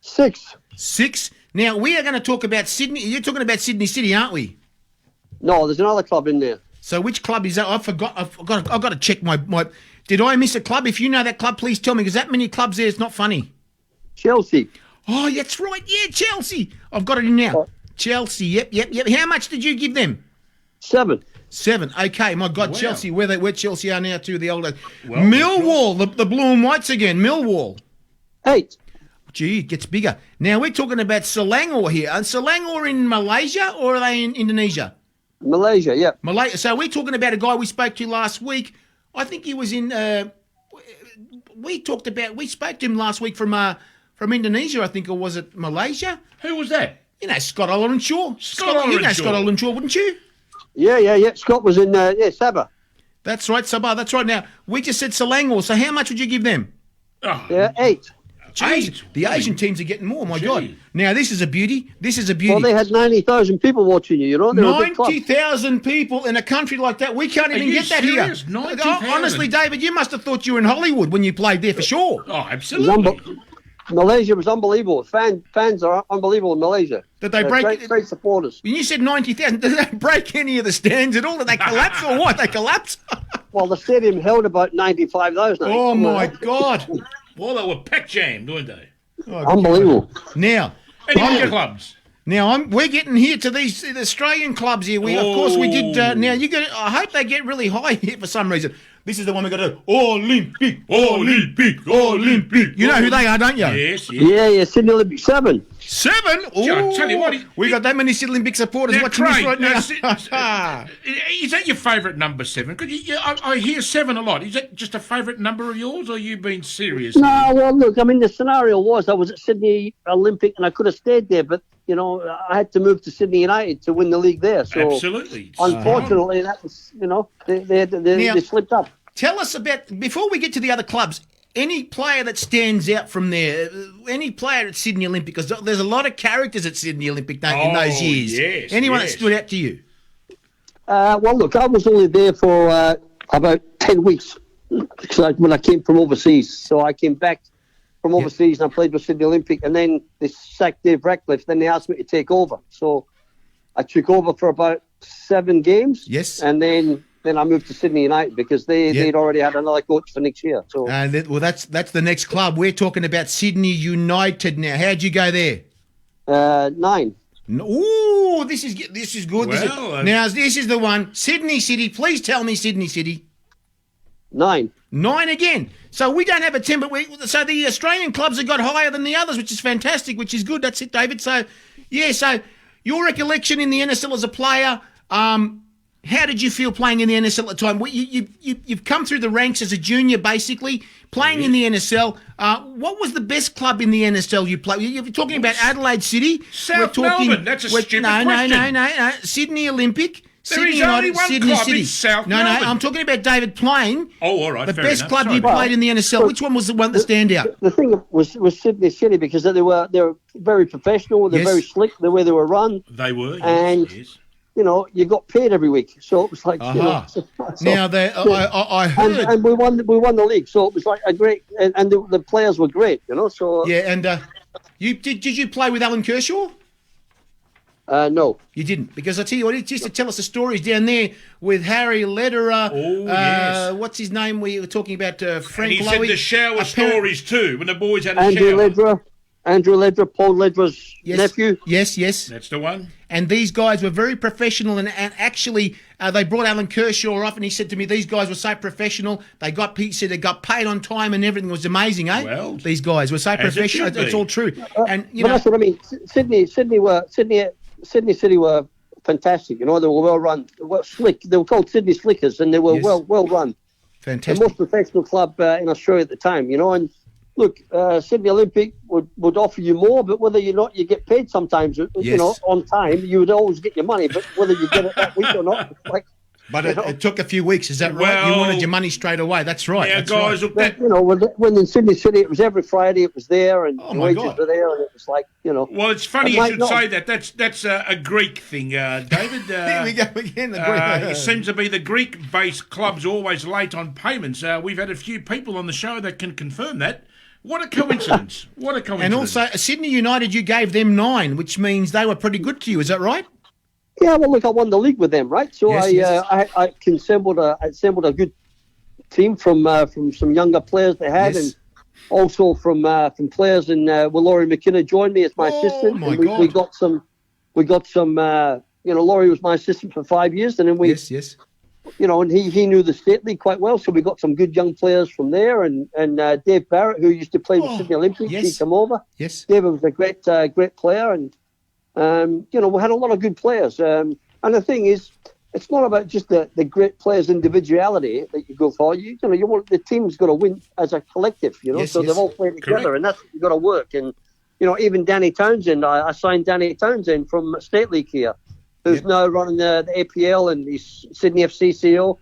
6. 6. Now we are going to talk about Sydney. You're talking about Sydney City, aren't we? No, there's another club in there. So which club is that? I've got to check my. Did I miss a club? If you know that club, please tell me, because that many clubs there is not funny. Chelsea. Oh, that's right. Yeah, Chelsea. I've got it in now. Oh. Chelsea. Yep. How much did you give them? 7. 7. Okay, my God, Wow. Chelsea. Where Chelsea are now to the old days. Well, Millwall, the blue and whites again. Millwall. 8. Gee, it gets bigger. Now we're talking about Selangor here. Are Selangor in Malaysia or are they in Indonesia? Malaysia, yeah. Malaysia. So we're talking about a guy we spoke to last week. I think he was in. We spoke to him last week from Indonesia. I think, or was it Malaysia? Who was that? You know Scott Olenshaw. Scott You know Olenshaw. Scott Olenshaw, wouldn't you? Yeah. Scott was in, Sabah. That's right, Sabah. That's right. Now we just said Selangor. So how much would you give them? Oh, Yeah, 8. Jeez, 8. the Asian teams are getting more. My Gee. God. Now this is a beauty. Well, they had 90,000 people watching you, They were a big club. 90,000 people in a country like that. We can't even you get that serious? here. 90,000? Honestly, David, you must have thought you were in Hollywood when you played there for sure. Oh, It was absolutely. Malaysia was unbelievable. Fans are unbelievable in Malaysia. Did they break great, it? great supporters. When you said 90,000, did they break any of the stands at all? Did they collapse or what? They collapse? Well, the stadium held about 95,000. I think. Oh, my God. Well, they were pack jammed, weren't they? Unbelievable. Now, Any I'm more gonna- clubs? we're getting here to these the Australian clubs here. Of course, we did. Now, I hope they get really high here for some reason. This is the one we got to do. Olympic. You know who they are, don't you? Yes. Yeah, Sydney Olympic 7. 7? Gee, I tell you what, we got that many Sydney Olympic supporters Now, watching Craig, this right now, now. is that your favourite number, 7? Because I hear 7 a lot. Is that just a favourite number of yours, or are you being serious? No, well, look, I mean, the scenario was I was at Sydney Olympic and I could have stayed there, but, I had to move to Sydney United to win the league there. So, Absolutely. unfortunately, that was, they slipped up. Tell us about, before we get to the other clubs, any player that stands out from there, any player at Sydney Olympic, because there's a lot of characters at Sydney Olympic in those years. Yes, Anyone yes. that stood out to you? Well, look, I was only there for about 10 weeks when I came from overseas. So I came back from overseas and I played with Sydney Olympic, and then they sacked Dave Ratcliffe. Then they asked me to take over. So I took over for about 7 games. Yes. And then I moved to Sydney United because they'd already had another coach for next year. So That's the next club. We're talking about Sydney United now. How'd you go there? 9. Ooh, this is good. Well, This is the one. Sydney City. Please tell me Sydney City. 9. 9 again. So we don't have a 10, but so the Australian clubs have got higher than the others, which is fantastic, which is good. That's it, David. So, so your recollection in the NSL as a player, how did you feel playing in the NSL at the time? You've come through the ranks as a junior, basically, playing in the NSL. What was the best club in the NSL you played? You're talking about Adelaide City. South Melbourne. That's a stupid question. No. Sydney Olympic. There Sydney is only United, one Sydney club City. in South No, Melbourne. I'm talking about David playing. Oh, all right. The fair best enough. club Sorry. you played in the NSL. Which one was the one that stand out? The thing was Sydney City because they were very professional. They're Yes. very slick the way they were run. They were. And- yes. You got paid every week, so it was like Now, I heard. and we won the league, so it was like a great, and the players were great, So Yeah, and did you play with Alan Kershaw? no, You didn't, because I tell you what, he used to tell us the stories down there with Harry Lederer. Oh, yes. What's his name? We were talking about And Frank he Lowy. said the shower stories too, when the boys had a Andrew shower. Lederer, Paul Lederer's nephew. Yes. That's the one. And these guys were very professional, and actually they brought Alan Kershaw off, and he said to me, these guys were so professional. He said they got paid on time, and everything was amazing, eh? Well, these guys were so as it professional. should It's be. all true. And But that's what I mean. Sydney City were fantastic. They were well run, slick. They were called Sydney Slickers, and they were Yes. well run. The fantastic. most professional club in Australia at the time, And look, Sydney Olympic would offer you more, but whether you get paid sometimes, Yes. on time, you would always get your money. But whether you get it that week or not, it's like. But it took a few weeks, is that right? You Well, wanted your money straight away. That's right. Yeah, That's guys, right. look, that, When in Sydney City, it was every Friday. It was there, and Oh, the my wages God. were there, and it was like. well, it's funny It you might should not. say that. That's a Greek thing, David. Here we go again. It seems to be the Greek-based clubs always late on payments. We've had a few people on the show that can confirm that. What a coincidence! What a coincidence! And also, Sydney United, you gave them 9, which means they were pretty good to you. Is that right? Yeah, well, look, I won the league with them, right? So Yes. I assembled a good team from some younger players they had, Yes. also from players, and Laurie McKenna joined me as my assistant. My and we, God. we got some. Laurie was my assistant for 5 years, and then we, Yes. and he knew the state league quite well, so we got some good young players from there. And Dave Barrett, who used to play with Sydney Olympics, he yes. came over. Yes. David was a great player, and we had a lot of good players. And the thing is, it's not about just the great players' individuality that you go for. You want the team's got to win as a collective. Yes, so yes. they've all played together, Correct. and that's what you've got to work. And even Danny Townsend, I signed Danny Townsend from State League here, who's now running the APL and he's Sydney FC CEO.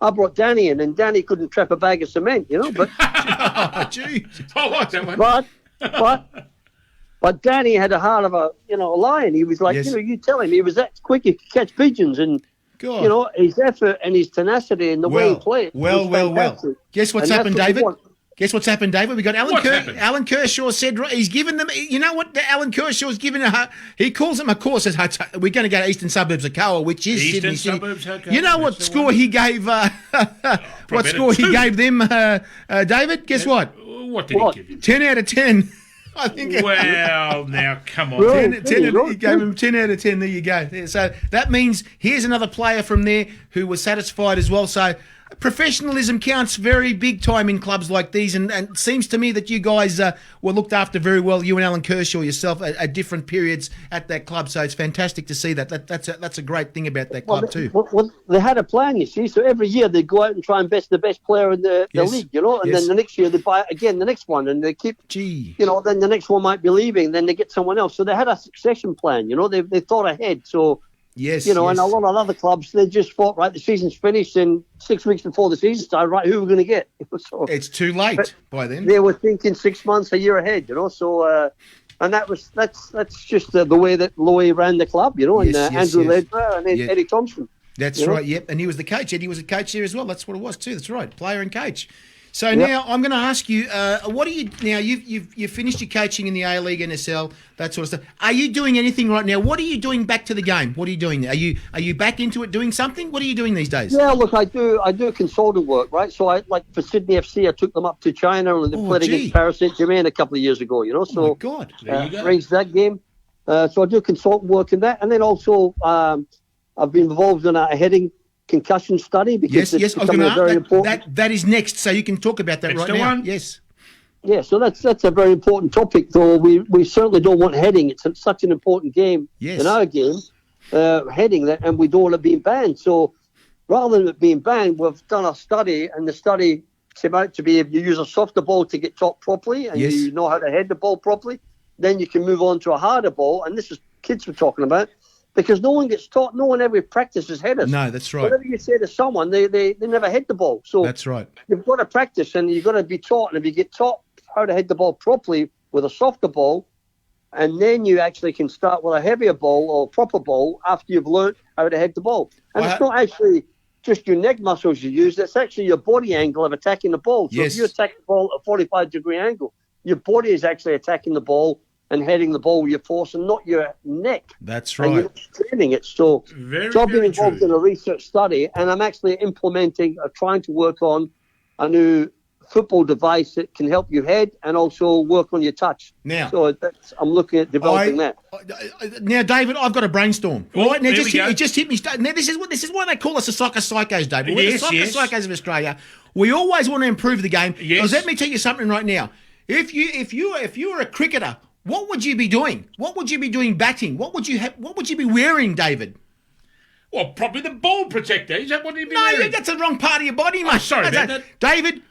I brought Danny in, and Danny couldn't trap a bag of cement, but Oh, gee. I like that one. but Danny had a heart of a lion. He was like, Yes. you tell him he was that quick, he could catch pigeons, and God. his effort and his tenacity and the way he played. Well. was fantastic. Guess what's And happened, that's what we David? want. Guess what's happened, David? We got What's happened? Alan Kershaw said he's given them. You know what? Alan Kershaw's given he calls them a course. Says we're going to go to Eastern Suburbs of Coa, which is Eastern Sydney Suburbs City. of Coa, You know what that's the score one. he gave? What score he gave them, David? Guess what? What did What? he give you? 10 out of 10. I think. Well, now come on. Really? 10, There you he go. gave him 10 out of 10. There you go. So that means here's another player from there who was satisfied as well. So professionalism counts very big time in clubs like these, and it seems to me that you guys were looked after very well. You and Alan Kershaw yourself at different periods at that club. So it's fantastic to see that. That's a great thing about that club too. Well, they had a plan, you see. So every year they'd go out and try and best the best player in the Yes. league, and Yes. then the next year they buy again the next one, and they keep, Gee. then the next one might be leaving, then they get someone else. So they had a succession plan, they thought ahead. So Yes. and a lot of other clubs, they just thought, right, the season's finished, and 6 weeks before the season started, right, who are we going to get? So It's too late by then. they were thinking 6 months, a year ahead, So, and that's just the way that Louis ran the club, and Yes, yes, Andrew yes. Ledbetter and then Yeah. Eddie Thompson. That's You know? right, yep. And he was the coach. Eddie was a coach there as well. That's what it was too. That's right, player and coach. So now I'm going to ask you, what are you now? You've finished your coaching in the A League, NSL, that sort of stuff. Are you doing anything right now? What are you doing back to the game? What are you doing? Are you back into it, doing something? What are you doing these days? Yeah, look, I do consultant work, right? So I for Sydney FC, I took them up to China and they played gee. against Paris Saint-Germain a couple of years ago, So Oh my God! There you go. arranged that game. So I do consultant work in that, and then also I've been involved in a heading concussion study because Yes. it's I was going becoming to very ask important. that is next, so you can talk about that That's right the now. one. Yes. Yeah, so that's a very important topic, though. We certainly don't want heading. It's such an important game Yes. in our game, heading that, and we don't want it being banned. So rather than it being banned, we've done a study, and the study came out to be if you use a softer ball to get top properly and Yes. you know how to head the ball properly, then you can move on to a harder ball. And this is kids we're talking about, because no one gets taught, no one ever practices headers. No, that's right. Whatever you say to someone, they never head the ball. So That's right. you've got to practice and you've got to be taught. And if you get taught how to head the ball properly with a softer ball, and then you actually can start with a heavier ball or proper ball after you've learned how to head the ball. And Well, it's not actually just your neck muscles you use, it's actually your body angle of attacking the ball. So Yes. if you attack the ball at a 45-degree angle, your body is actually attacking the ball and heading the ball with your force and not your neck. That's And you're right. not training it. So Very, so I've been very involved true. in a research study, and I'm actually implementing, trying to work on a new football device that can help you head and also work on your touch. Now- so I'm looking at developing that. Now, David, I've got a brainstorm. Oh, Right now, there we go. it just hit me. Now, this is why they call us the soccer psychos, David. We're the Yes, soccer yes. psychos of Australia. We always want to improve the game. Yes. Because let me tell you something right now. If you were a cricketer, what would you be doing? What would you be doing batting? What would you be wearing, David? Well, probably the ball protector. Is that what he'd be No, wearing? that's the wrong part of your body, mate. sorry That's about a- that. David,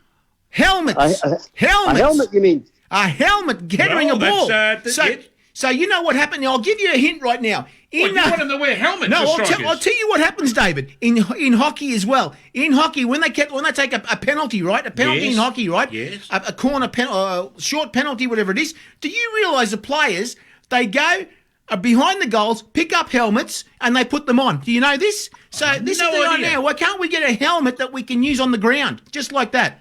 helmets. A Helmets. helmet, you mean? A helmet carrying Well, a ball. that's, So you know what happened? Now, I'll give you a hint right now. What, you want them to wear helmets No, for strikers? I'll tell you what happens, David. In hockey as well. In hockey, when they take a penalty, right? A penalty Yes. in hockey, right? Yes. A corner short penalty, whatever it is. Do you realise the players, they go behind the goals, pick up helmets, and they put them on? Do you know this? So this no is the idea. idea. Why can't we get a helmet that we can use on the ground, just like that?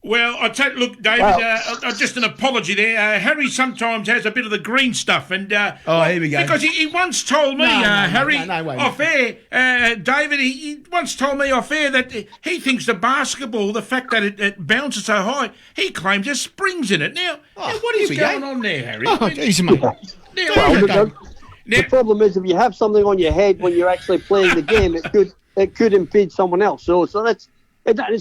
Well, look, David, just an apology there. Harry sometimes has a bit of the green stuff, and here we go. Because he once told me, Harry, off air, David, he once told me off air that he thinks the basketball, the fact that it bounces so high, he claims there's springs in it. Now what is going on there, Harry? Oh, jeez, mate. The problem is if you have something on your head when you're actually playing the game, it could impede someone else. So it's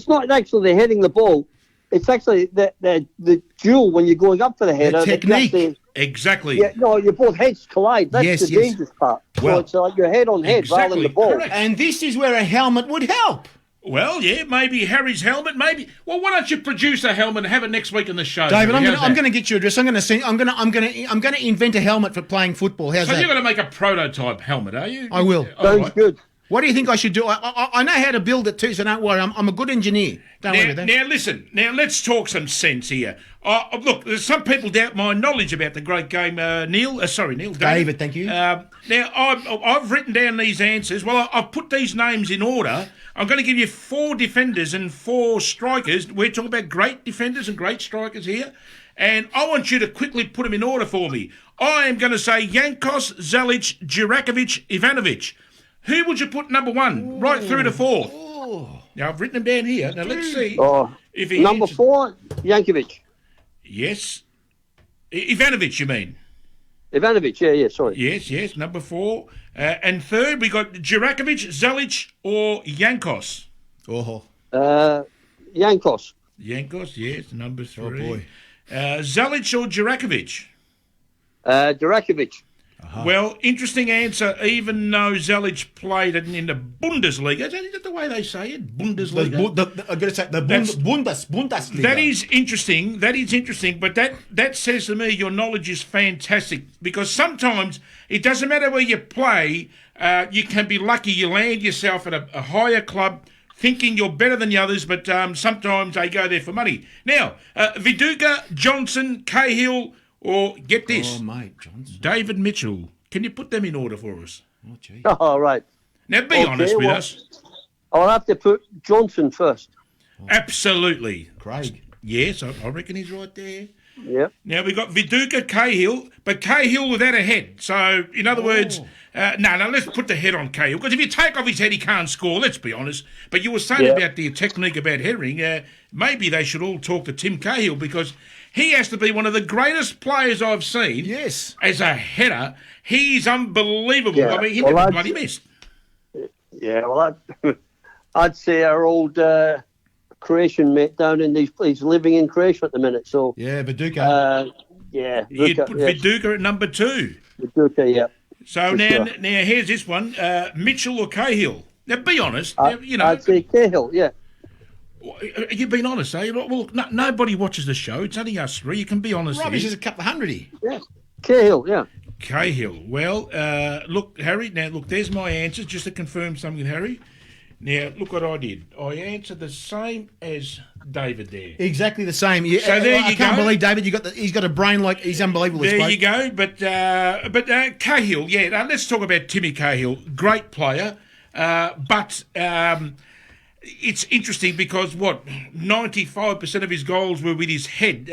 not actually hitting the ball. It's actually the duel when you're going up for the header. The technique. Exactly. Yeah, no, your both heads collide. That's the dangerous part. Well, so it's like your head on head rather than the ball. Correct. And this is where a helmet would help. Well, yeah, maybe Harry's helmet, maybe. Well, why don't you produce a helmet and have it next week on the show? David, I'm going to get you a dress. I'm going to invent a helmet for playing football. How's that? So you're going to make a prototype helmet, are you? I will. Sounds good. What do you think I should do? I know how to build it too, so don't worry. I'm a good engineer. Don't worry about that. Now, listen. Now, let's talk some sense here. Look, there's some people doubt my knowledge about the great game, Neil. David, thank you. Now, I've written down these answers. Well, I've put these names in order. I'm going to give you 4 defenders and 4 strikers. We're talking about great defenders and great strikers here. And I want you to quickly put them in order for me. I am going to say Jankos, Zelic, Jurakovic, Ivanovic. Who would you put number 1, right through to 4th? Now, I've written them down here. Now, let's see. If he Number 4, Jankovic. Yes. Ivanovic, you mean? Ivanovic, yeah, sorry. Yes, number 4. And third, we got Jurakovic, Zelic, or Jankos? Jankos. Jankos, yes, number 3. Oh, boy. Zelic or Jurakovic? Jurakovic. Well, interesting answer, even though Zelic played in the Bundesliga. Is that the way they say it? Bundesliga? I'm going to say the Bundesliga. That is interesting. But that says to me your knowledge is fantastic, because sometimes it doesn't matter where you play. You can be lucky you land yourself at a higher club thinking you're better than the others, but sometimes they go there for money. Now, Viduka, Johnson, Cahill, or get this, mate, Johnson. David Mitchell. Can you put them in order for us? Oh, gee. All right. Now, be honest with us. I'll have to put Johnson first. Absolutely. Craig. Yes, I reckon he's right there. Yep. Now, we've got Viduka, Cahill, but Cahill without a head. So, in other words, let's put the head on Cahill, because if you take off his head, he can't score, let's be honest. But you were saying about the technique about headering. Maybe they should all talk to Tim Cahill, because he has to be one of the greatest players I've seen. Yes. As a header. He's unbelievable. Yeah. I mean, he never bloody missed. Yeah, well, I'd say our old Croatian mate down in he's living in Croatia at the minute. So yeah, Viduka. You'd put Viduka at number 2. Viduka, yeah. So now here's this one: Mitchell or Cahill. Now, be honest. I'd say Cahill. Yeah. You've been honest, eh? Well, nobody watches the show. It's only us 3. You can be honest. Rubbish is a couple of hundred. Yeah. Cahill, yeah. Cahill. Well, look, Harry. Now, look, there's my answers. Just to confirm something, Harry. Now, look what I did. I answered the same as David there. Exactly the same. Yeah, so there you I can't believe David. He's got a brain like he's unbelievable. There you go. But Cahill, yeah. Let's talk about Timmy Cahill. Great player, but it's interesting because 95% of his goals were with his head.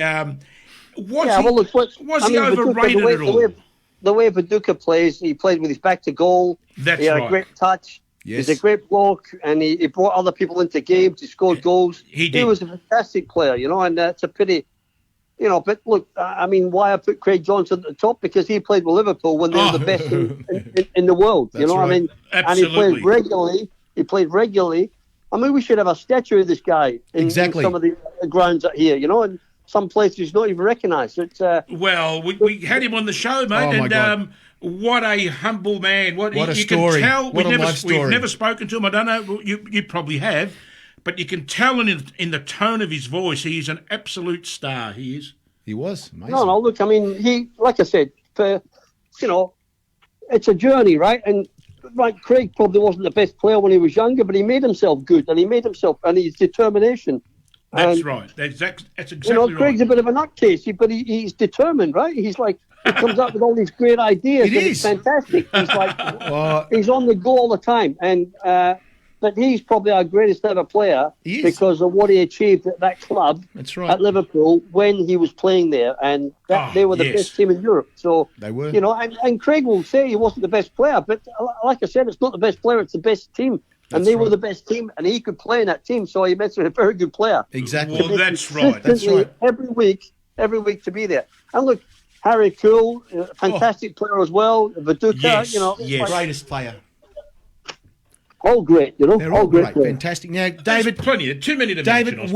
Was he overrated at all? The way Viduka plays, he played with his back to goal. That's he had right. a great touch. Yes. He's a great bloke, and he brought other people into games. He scored goals. He did. He was a fantastic player, and it's a pity. But look, I mean, why I put Craig Johnson at the top? Because he played with Liverpool when they were the best in the world. That's right. I mean? Absolutely. And he played regularly. I mean, we should have a statue of this guy in some of the grounds out here, and some places he's not even recognised. Well, we had him on the show, mate, and what a humble man! What a story! Can tell, what a life story! We've never spoken to him. I don't know. You probably have, but you can tell in the tone of his voice, he is an absolute star. He is. He was amazing. No. Look, I mean, he, like I said, it's a journey, right? And Craig probably wasn't the best player when he was younger, but he made himself good, and his determination. That's right. That's exactly right. Craig's a bit of a nutcase, but he's determined, right? He's like, he comes up with all these great ideas. It's fantastic. He's like, he's on the go all the time. And but he's probably our greatest ever player because of what he achieved at that club. That's right. At Liverpool when he was playing there, and they were the best team in Europe. So they were. You know, and Craig will say he wasn't the best player, but like I said, it's not the best player; it's the best team. And they were the best team, and he could play in that team, so he makes him a very good player. Exactly. Well, that's right. That's right. Every week to be there. And look, Harry Kuehl, fantastic player as well. Viduka, you know, greatest player. All great, you know. They're all great. Fantastic. Now, David, too many to David, mention,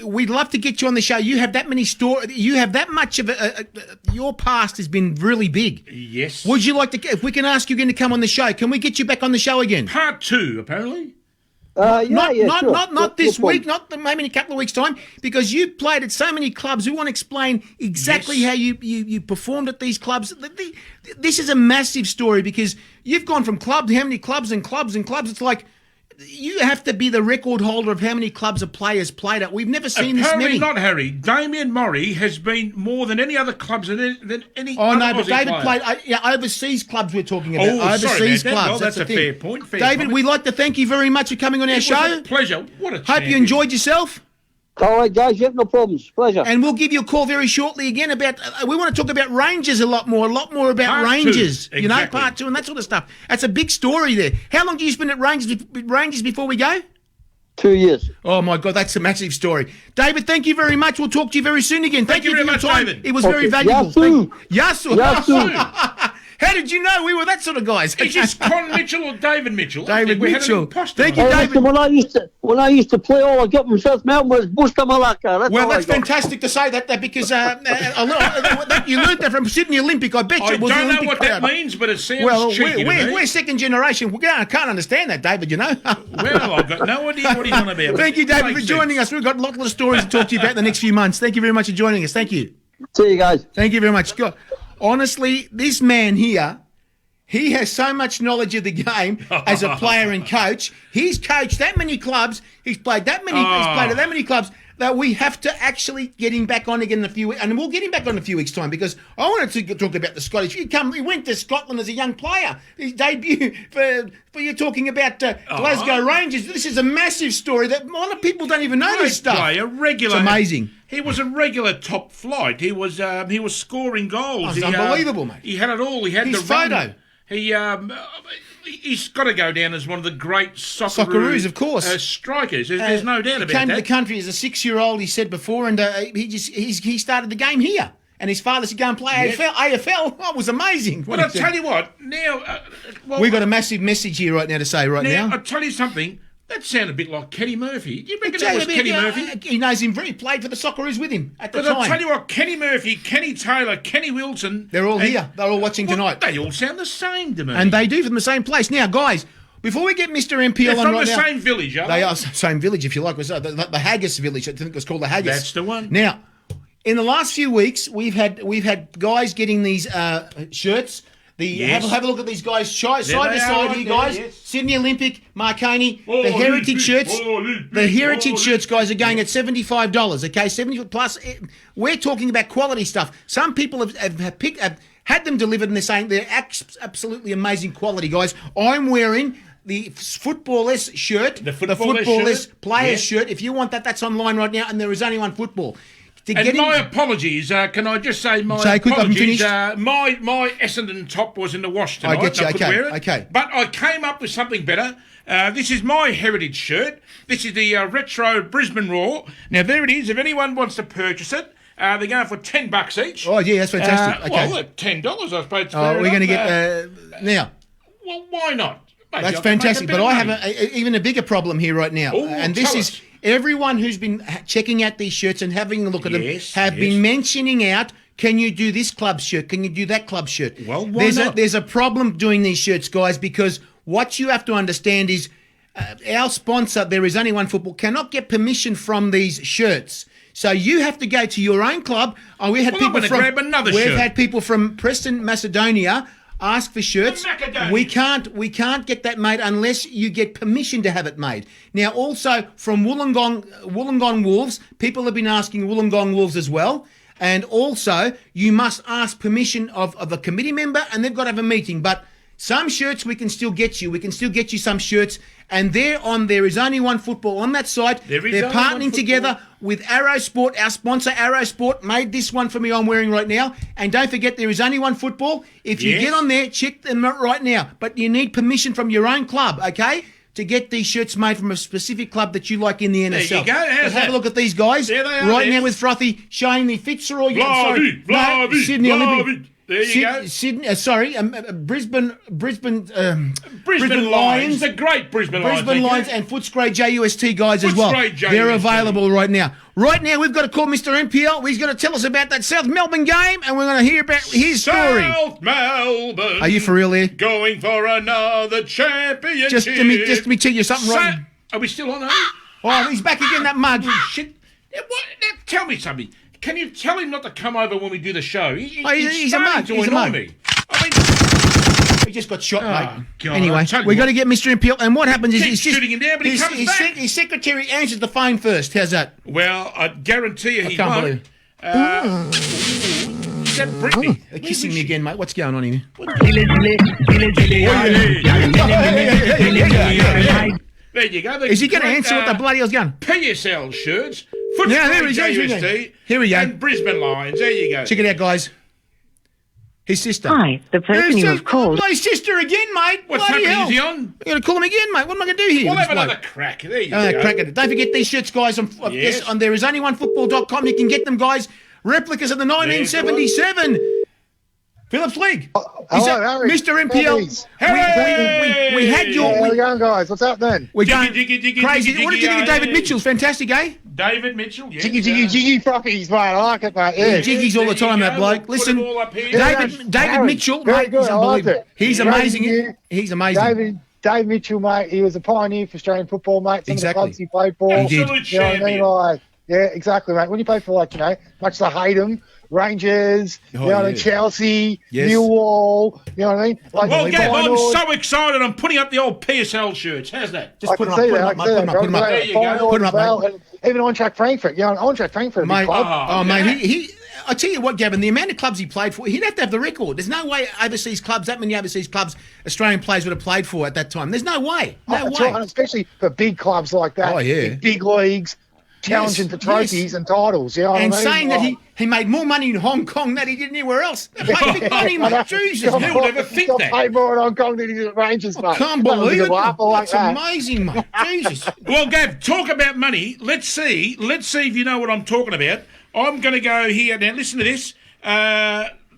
we'd love to get you on the show. You have that many stories. You have that much of your past has been really big. Yes. Would you like to? If we can ask you again to come on the show, can we get you back on the show again? Part 2, apparently. Not this week, maybe in a couple of weeks' time, because you played at so many clubs. We want to explain exactly how you performed at these clubs. This is a massive story because you've gone from club to how many clubs and clubs and clubs. It's like you have to be the record holder of how many clubs a player's played at. We've never seen this many. Apparently not, Harry. Damien Murray has been more than any other clubs than any Oh, other no, but Aussie David player. played overseas clubs we're talking about. Oh, overseas sorry, clubs. well, that's a the fair thing. point. David, comment. we'd like to thank you very much for coming on our show. It was a pleasure. What a Hope champion. you enjoyed yourself. All right, guys. Yep, no problems. Pleasure. And we'll give you a call very shortly again about. We want to talk about Rangers a lot more about Part Rangers. 2, You know, exactly. part 2 and that sort of stuff. That's a big story there. How long do you spend at Rangers before we go? 2 years. Oh my God, that's a massive story. David, thank you very much. We'll talk to you very soon again. Thank you very for your much, time. David. It was very valuable. Yasu. Yasu. How did you know we were that sort of guys? Is this Con Mitchell or David Mitchell? David We had an Mitchell. imposter Thank on. you, Hey, David. listen, when I used to play, all I got from South Melbourne was Busta Malacca. Well, that's fantastic to say that because you learned that from Sydney Olympic. I bet you I it was the don't know Olympic what that crowd. means, but it sounds Well, cheeky to me. we're second generation. We can't understand that, David, you know. Well, I've got no idea what he's on about. Thank you, David, for Makes joining sense. us. We've got a lot of stories to talk to you about in the next few months. Thank you very much for joining us. Thank you. See you guys. Thank you very much. God, honestly, this man here, he has so much knowledge of the game as a player and coach. He's coached that many clubs. He's played that many. He's played at that many clubs that we have to actually get him back on again in a few weeks. And we'll get him back on in a few weeks' time because I wanted to talk about the Scottish. He went to Scotland as a young player. His debut for you talking about Glasgow Rangers. This is a massive story that a lot of people don't even know this stuff. Player, regular. It's amazing. He was a regular top flight. He was scoring goals. It's unbelievable, mate. He had it all. He had His the run. photo. He's got to go down as one of the great Socceroos, of course. Strikers. There's no doubt about He came that. to the country as a 6-year-old, he said before, and he started the game here. And his father said, go and play AFL. Oh, it was amazing. But I'll tell you what, now... we got a massive message here right now to say now. I'll tell you something. That sounded a bit like Kenny Murphy. Do you reckon that was Kenny Murphy? He knows him. He played for the Socceroos with him at the But time. I'll tell you what, Kenny Murphy, Kenny Taylor, Kenny Wilson... They're all here. They're all watching tonight. They all sound the same to me. And they do from the same place. Now, guys, before we get Mr. MPL They're on from right the now... same village, aren't They are same village, if you like. The Haggis village. I think it was called the Haggis. That's the one. Now, in the last few weeks, we've had guys getting these shirts. Have a look at these guys side by side here, guys. Yes. Sydney Olympic, Marconi, the heritage shirts. The heritage shirts, guys, are going at $75. Okay, 70 plus. We're talking about quality stuff. Some people have had them delivered, and they're saying they're absolutely amazing quality, guys. I'm wearing the Footballers shirt, the Footballers Players shirt. If you want that, that's online right now, and there is only one football. My apologies. Can I just say my apologies? My Essendon top was in the wash tonight. I get you. I couldn't wear it. Okay. But I came up with something better. This is my heritage shirt. This is the retro Brisbane Roar. Now there it is. If anyone wants to purchase it, they're going for $10 each. Oh yeah, that's fantastic. Okay. Well, $10, I suppose. We're going to get now. Well, why not? Maybe That's I can make fantastic. a But bit of I money. have even a bigger problem here right now. Oh, and this tell is us. everyone who's been checking out these shirts and having a look at them Yes, have yes. been mentioning out, can you do this club shirt? Can you do that club shirt? Well, why not? There's a problem doing these shirts, guys, because what you have to understand is our sponsor, There Is Only One Football, cannot get permission from these shirts. So you have to go to your own club. We've had people from Preston, Macedonia, ask for shirts. We can't get that made unless you get permission to have it made. Now, also from Wollongong Wolves, people have been asking Wollongong Wolves as well. And also, you must ask permission of a committee member, and they've got to have a meeting. But Some shirts we can still get you. We can still get you some shirts. And there is only one football on that site. There is They're only one partnering football. together with Arrow Sport. Our sponsor, Arrow Sport, made this one for me I'm wearing right now. And don't forget, there is only one football. If you Yes. get on there, check them out right now. But you need permission from your own club, okay? To get these shirts made from a specific club that you like in the NSL. you go. How's But have that? a look at these guys. There they are, right there. now with Frothy showing the Fitzroy. Vlavi, Sydney Olympic. Vlavi. There you go. Sydney, Brisbane Brisbane Lions. The great Brisbane Lions. Brisbane Lions and Footscray JUST guys as well. Footscray JUST. They're available right now. Right now, we've got to call Mr. MPL. He's going to tell us about that South Melbourne game, and we're going to hear about his story. South Melbourne. Are you for real there? Going for another championship. Just let me tell you something right. Are we still on? Oh, he's back again, that mug. Shit. Now, tell me something. Can you tell him not to come over when we do the show? He's a starting mug. to He's a annoy mug. me. I mean, He just got shot, mate. God, I Anyway, tell you we got what. to get Mr. MPL. And what happens is Keep he's just shooting him down, but he comes back. his secretary answers the phone first. How's that? well, I guarantee you he can't won't. believe Is that Brittany? They're kissing me again, mate. What's going on here? There you go. Is he going to answer what the bloody hell's going? PSL shirts, Yeah, there he Footscray goes, JUST, here we go. and Brisbane Lions. There you go. Check it out, guys. His sister. Hi, the person you have called. My sister again, mate. What's Bloody happening? hell. Is he on? I'm going to call him again, mate. What am I going to do here? We'll with have this another bloke? crack. There you go. Crack at it. Don't forget these shirts, guys. Yes. On there is only one football.com. You can get them, guys. Replicas of the 1977 Phillips League. Hello, Harry. Mr. MPL. Puppies. We had your. How we going, guys? What's up then? We're Jiggy, going jiggy, jiggy, crazy. jiggy, What did you think of jiggy, David Mitchell's? Fantastic, eh? David Mitchell. Yes. Jiggy, jiggy, jiggy frockies, mate. I like it, mate. Yeah. Jiggies all the There you time, that go. bloke. We'll put Listen, it all up here. David Harry, Mitchell, very mate, good. he's I liked unbelievable. it. He's Great amazing. interview. He's amazing. Dave Mitchell, mate, he was a pioneer for Australian football, mate. Some Exactly. of the clubs he played for. He did. Absolute You know what I mean? champion. Like, yeah, exactly, mate. When you play for, like, much as I hate them, Rangers, Oh, you know what I mean, yeah. Chelsea, Yes. Millwall, you know what I mean? Like, Well, Gav, I'm Feyenoord. so excited. I'm putting up the old PSL shirts. How's that? Just I put can them up, see put them that. up, mate, put them up, put them up. There you go. Feyenoord Put 'em as up, well, mate. and even Eintracht Frankfurt. You know, Eintracht Frankfurt, a Mate, big club. mate, he I tell you what, Gavin, the amount of clubs he played for, he'd have to have the record. There's no way that many overseas clubs Australian players would have played for at that time. There's no way. No That's way. right, and especially for big clubs like that. Oh, yeah. Big leagues, challenging for trophies and titles. You know what And I mean? saying that he made more money in Hong Kong than he did anywhere else. They paid big money, mate. Jesus, Who would ever think got that? paid more in Hong Kong than he did at Rangers, mate. Can't That was a believe good it. laugh, I like That's that. amazing, mate. Jesus. Well, Gav, talk about money. Let's see if you know what I'm talking about. I'm going to go here now. Listen to this.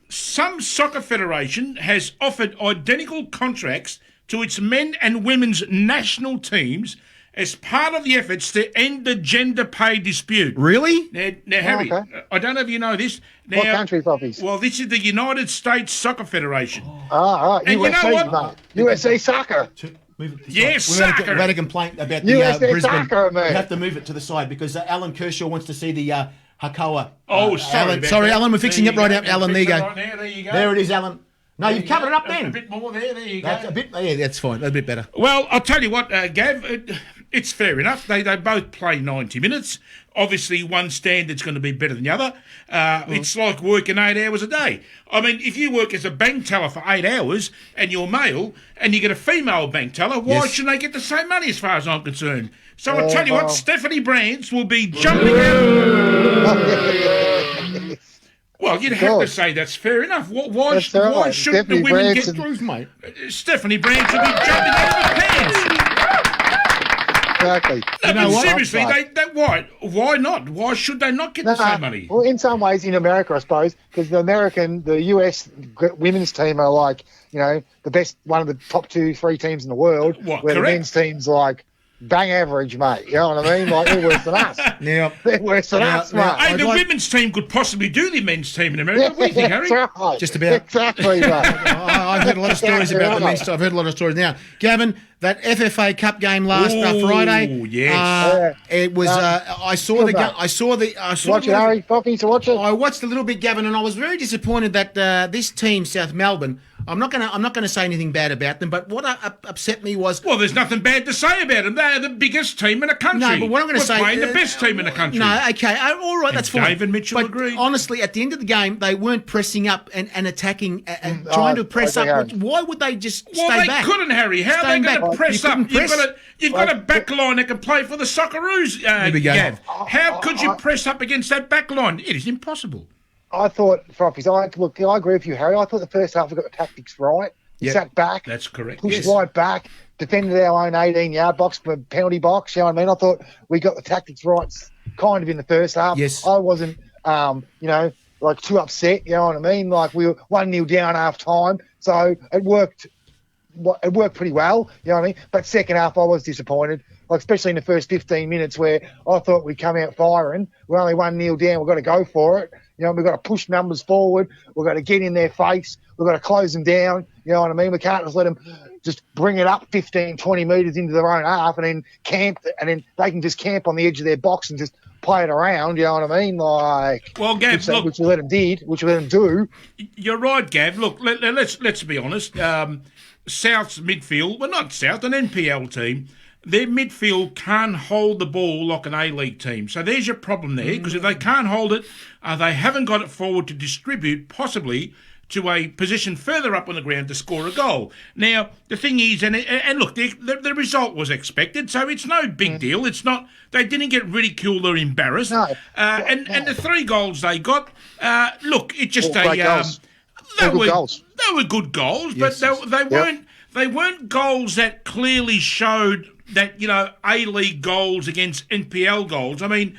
Some soccer federation has offered identical contracts to its men and women's national teams as part of the efforts to end the gender pay dispute. Really? Now Harry, okay. I don't know if you know this. Now, What country, puppies? Well, this is the United States Soccer Federation. All right, And you know USC, what? mate. USC soccer. Yes, We've had soccer. a complaint about the USA Brisbane. soccer, mate. We have to move it to the side because Alan Kershaw wants to see the Hakawa. Oh, sorry. Alan, about sorry, that. Alan, we're fixing There it right you out. go. Alan, there you Fix it go. right there you go. There it is, Alan. No, you've covered it up A then. bit more there you go. That's a bit. Yeah, that's fine. That's a bit better. Well, I'll tell you what, Gav, it's fair enough. They both play 90 minutes. Obviously, one standard's going to be better than the other. It's like working 8 hours a day. I mean, if you work as a bank teller for 8 hours and you're male and you get a female bank teller, why Yes. shouldn't they get the same money as far as I'm concerned? So I'll Oh, tell you what, well. Stephanie Brands will be jumping out. Well, you'd have to course. say that's fair enough. Why That's all why right. shouldn't the Stephanie women Brands get and- Truth, mate. Stephanie Brands should be jumping out of the pants. Exactly. No, know but what? seriously, Right. why not? Why should they not get the same money? Well, in some ways, in America, I suppose, because the US women's team are like, the best, one of the top 2-3 teams in the world. What, where correct? the men's team's like bang average, mate. You know what I mean? Like they're worse than us. Now, They're worse than Now- us, now- mate. Hey, I'd the like- women's team could possibly do the men's team in America. What do you think, Harry? That's right. Just about. Exactly, mate. I've heard a lot of stories about the men's. I've heard a lot of stories. Now, Gavin, that FFA Cup game last Ooh, Friday. yes. It was. I saw Good the. mate. I saw the. I saw Watch the it, Harry. Poppy, to watch it. I watched a little bit, Gavin, and I was very disappointed that this team, South Melbourne, I'm not gonna say anything bad about them. But what upset me was Well, there's nothing bad to say about them. They're the biggest team in the country. no. But what I'm going to say, We're playing the best team in the country. No, okay, all right, that's fine. David Mitchell but agreed. honestly, at the end of the game, they weren't pressing up and attacking and trying to press okay, up. Aaron. Why would they just Well, stay they back? couldn't, Harry. How are they Staying going to back. press You up? couldn't press. You've got a back line that can play for the Socceroos, we go. Gav. How could you press up against that back line? It is impossible. I thought, Frothies, I agree with you, Harry. I thought the first half we got the tactics right. We Yep. sat back. That's correct. Pushed Yes. right back, defended our own 18-yard box, penalty box, you know what I mean? I thought we got the tactics right kind of in the first half. Yes. I wasn't, like too upset, you know what I mean? Like we were 1-0 down half time, so it worked pretty well, you know what I mean? But second half I was disappointed, like especially in the first 15 minutes where I thought we'd come out firing. We're only 1-0 down, we've got to go for it. You know, we've got to push numbers forward. We've got to get in their face. We've got to close them down. You know what I mean? We can't just let them just bring it up 15, 20 metres into their own half and then camp, and then they can just camp on the edge of their box and just play it around. You know what I mean? Like, Well, Gav, look, which we let them do. you're right, Gav. Look, let's be honest. South's midfield, well, not South, an NPL team. Their midfield can't hold the ball like an A-League team. So there's your problem there, because if they can't hold it, they haven't got it forward to distribute, possibly to a position further up on the ground to score a goal. Now, the thing is, and look, the result was expected, so it's no big deal. It's not, they didn't get ridiculed or embarrassed. No. And the 3 goals they got, look, it just Great goals. they Good were goals. they were good goals, Yes, but they weren't goals that clearly showed that, A-League goals against NPL goals. I mean,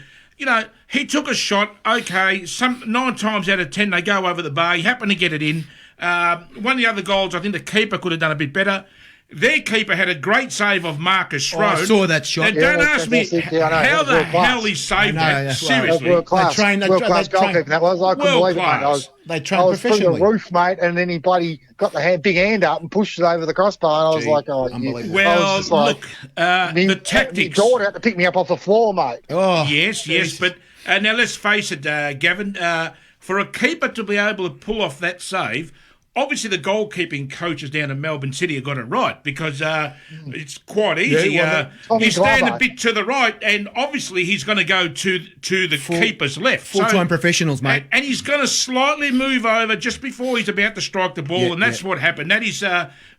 he took a shot, okay, 9 times out of 10 they go over the bar, he happened to get it in. One of the other goals, I think the keeper could have done a bit better. Their keeper had a great save of Marcus Schroed. I saw that shot. And Yeah, don't that's ask me fantastic. Yeah, I know. how That's the world class. hell he saved I know, that. that's right. Seriously. World class. They train- World class they train- goalkeeping. That was. I couldn't World believe it, mate. class. They train I was through the professionally. roof, mate, and then he bloody got the big hand up and pushed it over the crossbar. And I was Gee, like, oh, unbelievable. I Well, was just like, look, me- the My tactics. daughter had to pick me up off the floor, mate. Oh, Yes, but now let's face it, Gavin, for a keeper to be able to pull off that save, obviously the goalkeeping coaches down in Melbourne City have got it right, because it's quite easy. Yeah, Tommy He's standing a Glover. bit to the right, and obviously he's going to go to the keeper's left. full-time professionals, mate. And he's going to slightly move over just before he's about to strike the ball, Yeah, and that's yeah. what happened. That is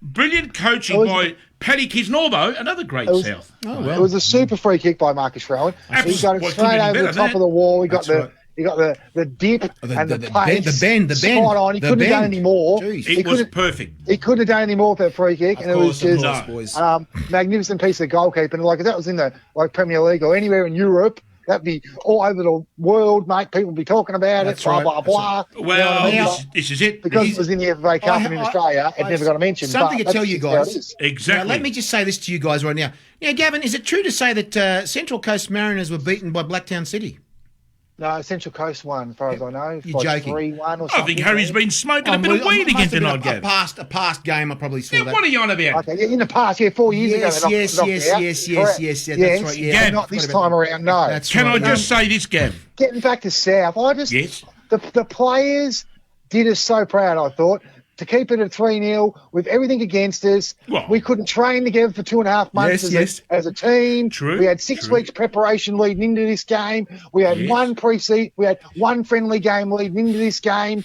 brilliant coaching It was- by Paddy Kisnorbo, another great was- South. Oh, It well. was a super free kick by Marcus Schroed. He got it Well, it couldn't straight be over better the than top that. of the wall. He got That's right. He got the dip and the pace. the bend. Spot on. He The couldn't have done bend. any more. Jeez. It was perfect. He couldn't have done any more for that free kick, and it was Of just course, boys. magnificent piece of goalkeeping. Like if that was in the Premier League or anywhere in Europe, that'd be all over the world, mate. People would be talking about That's it. Blah right, blah that's blah. Well, You know what I mean? this is it. Because it was in the FA Cup and in Australia, it never got a mention. Something but to tell that's you just how it guys. is. Exactly. Now, let me just say this to you guys right now. Now, Gavin, is it true to say that Central Coast Mariners were beaten by Blacktown City? No, Central Coast won, as far as I know. You're joking. 3-1 or I something. think Harry's been smoking a bit of weed again tonight, Gav. A past game, I probably saw Yeah, that. what are you on about? Okay, in the past, 4 years ago. Yes, they knocked- yes, knocked yes, it out. yes, Correct. yes, that's right, yeah. Gav, Not this forgot about time around, no. That's Can I right. just say this, Gav? Getting back to South, Yes. the players did us so proud, I thought, to keep it at 3-0 with everything against us. Well- We couldn't train together for 2.5 months Yes, as a team. True, We had 6 true. weeks preparation leading into this game. We had Yes. one pre-season. We had one friendly game leading into this game.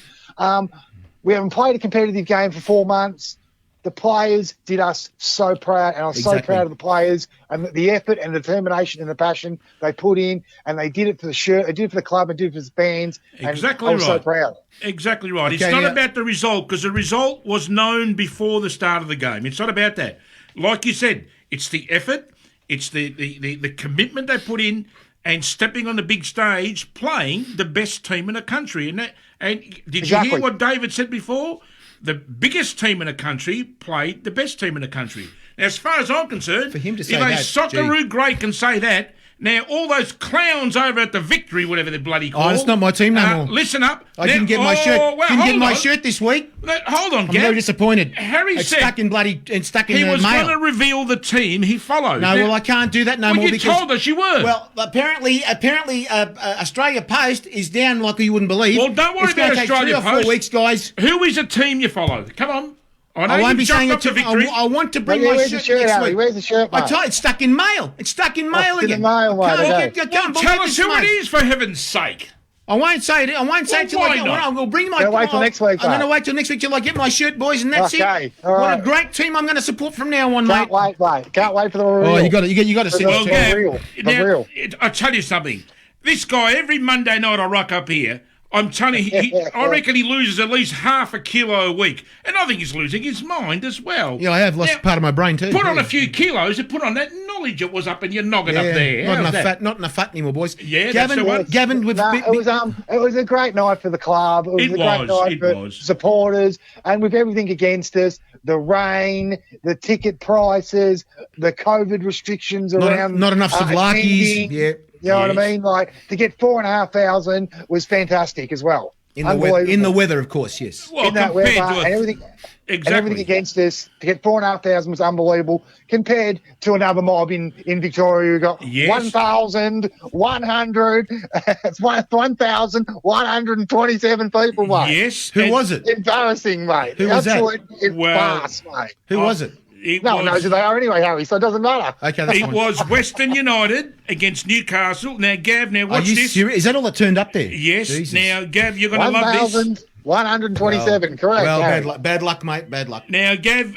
We haven't played a competitive game for 4 months. The players did us so proud, and I was so Exactly. proud of the players and the effort and the determination and the passion they put in, and they did it for the shirt, they did it for the club, they did it for the fans. And Exactly I was so right. proud. Exactly right. Okay, It's not now- about the result, because the result was known before the start of the game. It's not about that. Like you said, it's the effort, it's the commitment they put in, and stepping on the big stage, playing the best team in the country. And did you Exactly. hear what David said before? The biggest team in the country played the best team in the country. Now, as far as I'm concerned, For him to if say a that, Socceroo great can say that, now all those clowns over at the Victory, whatever they bloody call, it's not my team no more. Listen up. I didn't get my shirt. Well, Didn't get hold my on. shirt this week. Hold on, I'm Gav. very disappointed. Harry it's said stuck in he the was mail. going to reveal the team he followed. No, well, I can't do that no well, more you because told us you were. well, apparently, Australia Post is down like you wouldn't believe. Well, don't worry It's gonna about take Australia 3 or 4 Post. weeks, guys. Who is the team you follow? Come on. I know I won't you've be saying jumped it up to to victory. I want to bring my Where's the shirt shirt, next Harry? week. Where's the shirt, I mate? told you, it's stuck in mail. It's stuck in mail It's in again. the mail, mate, Can't okay. get- Well, can't tell believe us this, who it mate. is, for heaven's sake. I won't say it. I won't say Well, it till I why get not? one. I'm going to bring my. Gotta wait till next week, I'm going to mate. wait till next week till I get my shirt, boys, and that's Okay, it. all What right. a great team I'm going to support from now on, mate. Can't wait, mate. Can't wait for the reveal. Oh, you got to see Well, this. yeah. Gav, real. For now, real. I tell you something. This guy, every Monday night I rock up here, I'm telling you, I reckon he loses at least half a kilo a week. And I think he's losing his mind as well. Yeah, I have lost Now, part of my brain too. Put on yeah. a few kilos and put on that knowledge that was up in your noggin up there. Not How's enough that? fat. Not enough fat anymore, boys. Yeah, that's Gavin. the one. Gavin, with No, it was a great night for the club. It was a great night for supporters, and with everything against us, the rain, the ticket prices, the COVID restrictions around. not enough Savlakis. attending. Yeah. You know what I Yes. mean? Like to get 4,500 was fantastic as well. In the weather, of course. Yes. Well, in that compared weather to and everything. exactly. And everything against us to get 4,500 was unbelievable compared to another mob in Victoria who got Yes. 1,100. It's 1,127 people, mate. Yes. Who and was it? Embarrassing, mate. Who was that? Absolute Well, farce, mate. Who was it? No one knows who they are anyway, Harry, so it doesn't matter. Okay, that's It fine. was Western United against Newcastle. Now, Gav, now Are watch you this. serious? Is that all that turned up there? Yes. Jesus. Now, Gav, you're going to love this. 1,127, correct. Well, Harry. bad luck, mate. Bad luck. Now, Gav,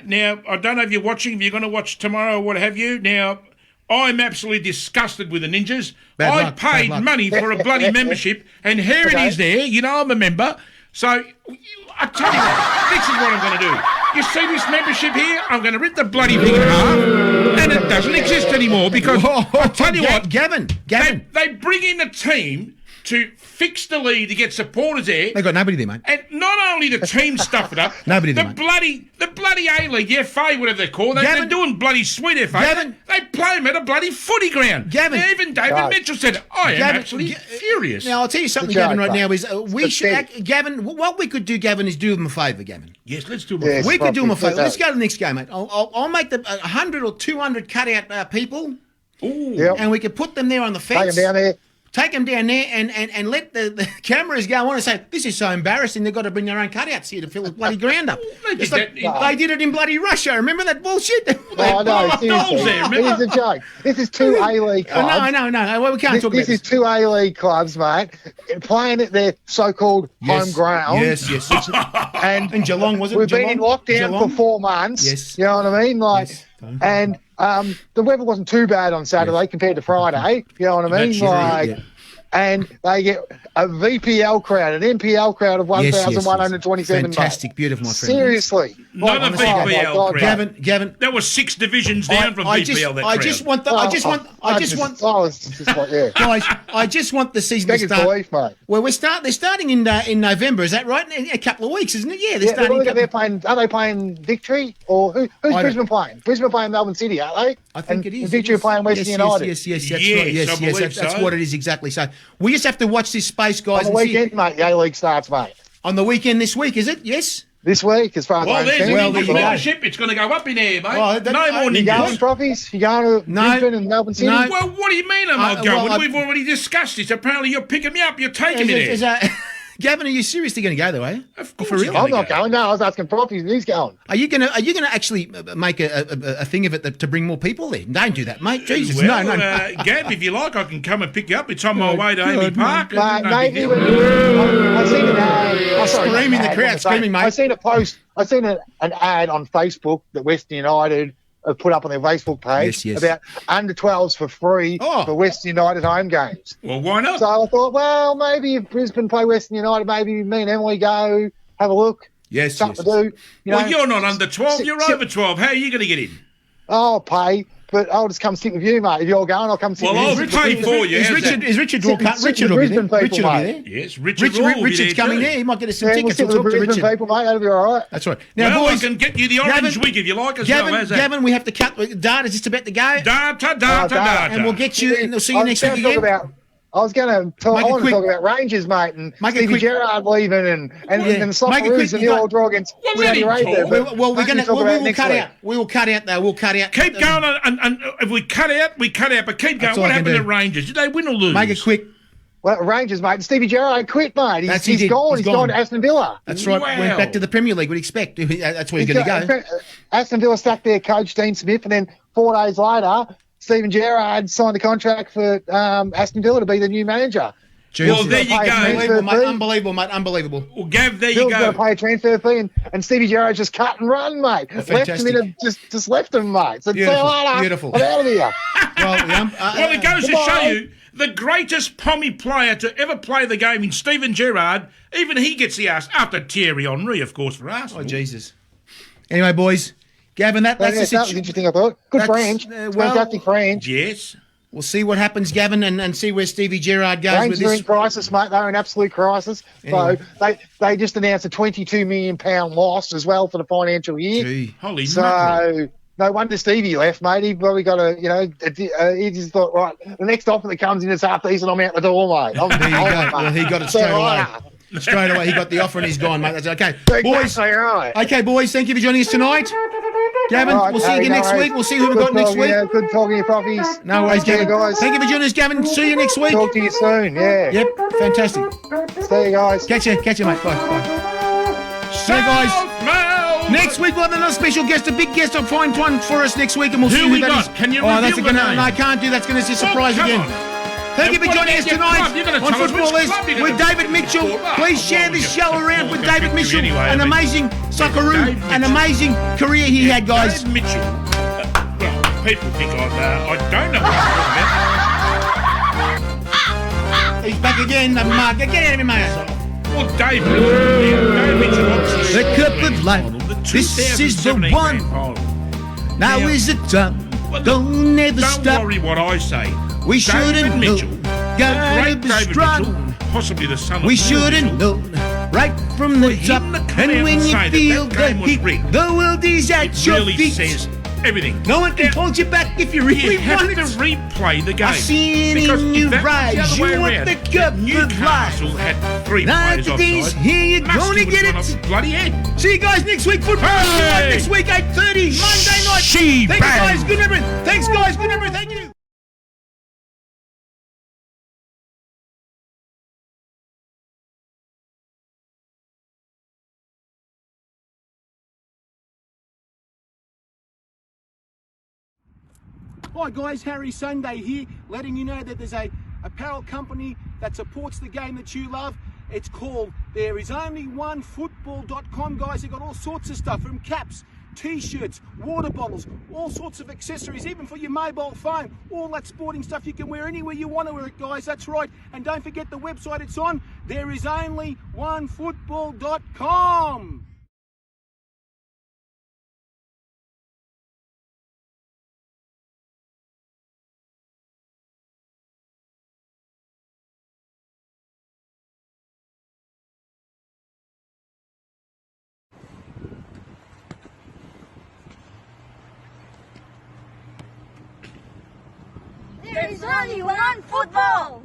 now, I don't know if you're watching, if you're going to watch tomorrow or what have you. Now, I'm absolutely disgusted with the Ninjas. Bad I luck, paid bad luck. money for a bloody membership, and here it Okay. is there. You know I'm a member. So, I tell you what, this is what I'm going to do. You see this membership here? I'm going to rip the bloody thing in half, and it doesn't exist anymore because I tell you what, Gavin. they bring in a team to fix the league to get supporters there. They got nobody there, mate. And not only the team stuff it up, Nobody the there, bloody A-League, the FA, whatever they're called, they're Gavin- doing bloody sweet FA. Gavin- They play them at a bloody footy ground. Gavin- Now, even David Right. Mitchell said, I am Gavin- absolutely Ga- furious. Now I'll tell you something, It's a Gavin. joke, Right now mate. is we It's should, pathetic. Gavin. What we could do, Gavin, is do them a favour, Gavin. yes, let's do it. Yes. We could do them a favour. Yes, Let's go to the next game, mate. I'll make the 100 or 200 cutout people, Ooh. Yep. and we could put them there on the Take fence. them down there. Take them down there and let the cameras go on and say, this is so embarrassing, they've got to bring their own cutouts here to fill the bloody ground up. They did It's like- that- they did it in bloody Russia. Remember that bullshit? Oh, blow no, up dolls seriously. there, remember? This is a joke. This is two A-League Oh, clubs. no. Well, we can't This, talk this about is two A-League clubs, mate, playing at their so-called home ground. Yes. And In Geelong, was it? we've been in Geelong? lockdown Geelong? for 4 months. Yes. You know what I mean? Like, Yes. and the weather wasn't too bad on Saturday compared to Friday. You know what I mean? That's true, Like, yeah. and they get a VPL crowd, an NPL crowd of 1,127. Fantastic, beautiful, my friend. Seriously. Not a Oh, my VPL God, crowd. Gavin, That was 6 divisions down from I VPL, that I crowd. just want the, I just want, yeah. guys, I just want the season to Beggars start. belief, mate. Well, they're starting in November, is that right? In a couple of weeks, isn't it? Yeah, they're Yeah, starting. they're playing. Are they playing Victory or who's I don't- Brisbane playing? Brisbane playing Melbourne City, are they? I think and it is. Victory it is. playing Western yes, United. Yes, that's Yes, right. I Yes, believe that's so. what it is exactly. So we just have to watch this space, On guys, the and see weekend, mate. The A-League starts, mate. on the weekend this week. Is it? Yes. This week, as far as Well, I there's understand. an there English you go. membership. It's going to go up in air, mate. Well, that- no more You going, ninjas. Proffies? You going to No. Brisbane and Melbourne City? No. Well, what do you mean I'm not going? well, We've already discussed this. Apparently, you're picking me up. You're taking me Is there. Gavin, are you seriously going to go there? Are you? Of course For real? you're I'm gonna not go. going. No, I was asking Proffies. He's going. Are you going to actually make a thing of it to bring more people there? Don't do that, mate. Jesus, Well, no. Gab, if you like, I can come and pick you up. It's on my way to Amy Park. Mate, No big maybe deal. when I've seen an ad. Screaming, the crowd screaming, mate. I've seen a post. I've seen an ad on Facebook that Western United have put up on their Facebook page Yes. about under 12s for free Oh. for Western United home games. Well, why not? So I thought, well, maybe if Brisbane play Western United, maybe me and Emily go have a look. Yes, Something to do. You know, Well, you're not under 12. You're sit- over 12. How are you going to get in? I'll pay, but I'll just come sit with you, mate. If you're going, I'll come sit Well, with I'll you. pay for you. Is How's Richard? that? Is Richard? Sit with Richard will be there. Brisbane people, Richard will be mate. there. Yes, Richard will be Richard's there coming too. there. He might get us some Yeah, we'll tickets. sit We'll with the talk to Brisbane Richard. people, mate. That'll be all right. That's right. Now, Well, boys, I can get you the orange Gavin- wig if you like as well. How's that? Gavin, we have to cut. Data's just about to go, Data. and we'll get you. And we'll see you next week again. I was going to talk. Make I it want to quick. talk about Rangers, mate, and Make it Stevie quick. Gerrard leaving, and Yeah. the Make it quick. Socceroos and You the got- old draw against Well, let Saudi him Arabia. talk. but Well, we're maybe gonna. talk We about will next cut week. out. We will cut out though. We'll cut out. Keep going, and if we cut out, we cut out. But keep going. That's all What I can happened to do. Rangers? Did they win or lose? Make it quick. Well, Rangers, mate. Stevie Gerrard quit, mate. That's He's he did. gone. He's He's gone to Aston Villa. That's right. Wow. Went back to the Premier League. We'd expect. That's where he's going to go. Aston Villa sacked their coach, Dean Smith, and then 4 days later, Steven Gerrard signed a contract for Aston Villa to be the new manager. Well, there you go. Unbelievable, mate. Unbelievable, mate. Unbelievable. Well, Gav, there you Villa's got go. to pay a transfer fee, and Stevie Gerrard just cut and run, mate. Left fantastic. him in just left him, mate. So Beautiful, see you later. beautiful. I'm out of here. Well, it goes to goodbye. show you the greatest pommy player to ever play the game in Steven Gerrard. Even he gets the ass after Thierry Henry, of course, for us. Oh, Jesus. Anyway, boys, Gavin, that's the That was situation. interesting, I thought. Good That's, French. well, Fantastic French. Yes. We'll see what happens, Gavin, and see where Stevie Gerrard goes Rangers with are this. in crisis, mate. They're in absolute crisis. Anyway. So they just announced a £22 million loss as well for the financial year. Gee. Holy So mackerel. no wonder Stevie left, mate. He probably got he just thought, right, the next offer that comes in is half decent, I'm out the door, mate. There you go. Well, he got it straight away. Right. Straight away, he got the offer and he's gone, mate. That's okay. Boys, Exactly right. okay, boys, thank you for joining us tonight. Gavin, Right, we'll see you Harry, again no next worries. week. We'll see who we've Good got next talking, week. yeah, good talking to you, Proffies. No worries, Take care, Gavin. guys. Thank you for joining us, Gavin. See you next week. Talk to you soon, yeah. Yep, fantastic. See you guys. Catch you, mate. Bye. So, guys, South next week we'll have another special guest, a big guest. I'll find one for us next week, and we'll Who see who we that got? is. Can you that's reveal the gonna, name? No, I can't do. That's going to be a surprise come again. on. Thank you for What joining us about your tonight club? You're gonna on tell us which Footballers club you're with gonna David Mitchell. support. Oh, Please share well, this we'll show get- around we'll with get David victory Mitchell, anyway, an I mean. amazing Socceroo, David an Mitchell. amazing career he had, guys. Dave Mitchell. Well, people think I don't know what I'm talking about. He's back again, the mug. Get out of here, mate. Well, Dave Mitchell, obviously. The cup of life. The This is the 2017 one. grand final. Now Now- is the time. Well, Don't ever Don't stop. worry what I say. We shouldn't David know. Mitchell, Gotta great be David strong. Mitchell, possibly the son of We Paul shouldn't Mitchell. know. Right from the For top. him to come And out when and you say that feel that the game was heat, rigged, the world is at It your really feet. says everything. No one can hold you back if you really You have want to it. replay the game. I see it Because in if your that was eyes. the other You way want around, the cup of Newcastle life. had 3 Now players the days offside. here, you're Muskie gonna would've get gone it. off his bloody head. See you guys next week. Football Hey! next week, 8:30, Monday night. She Thank you, bang. guys. Good night. Thanks, guys. Good night. Thank you. Hi guys, Harry Sunday here, letting you know that there's a apparel company that supports the game that you love. It's called ThereIsOnlyOneFootball.com, guys. They've got all sorts of stuff from caps, t-shirts, water bottles, all sorts of accessories, even for your mobile phone. All that sporting stuff you can wear anywhere you want to wear it, guys. That's right. And don't forget the website it's on, ThereIsOnlyOneFootball.com. There is only one football.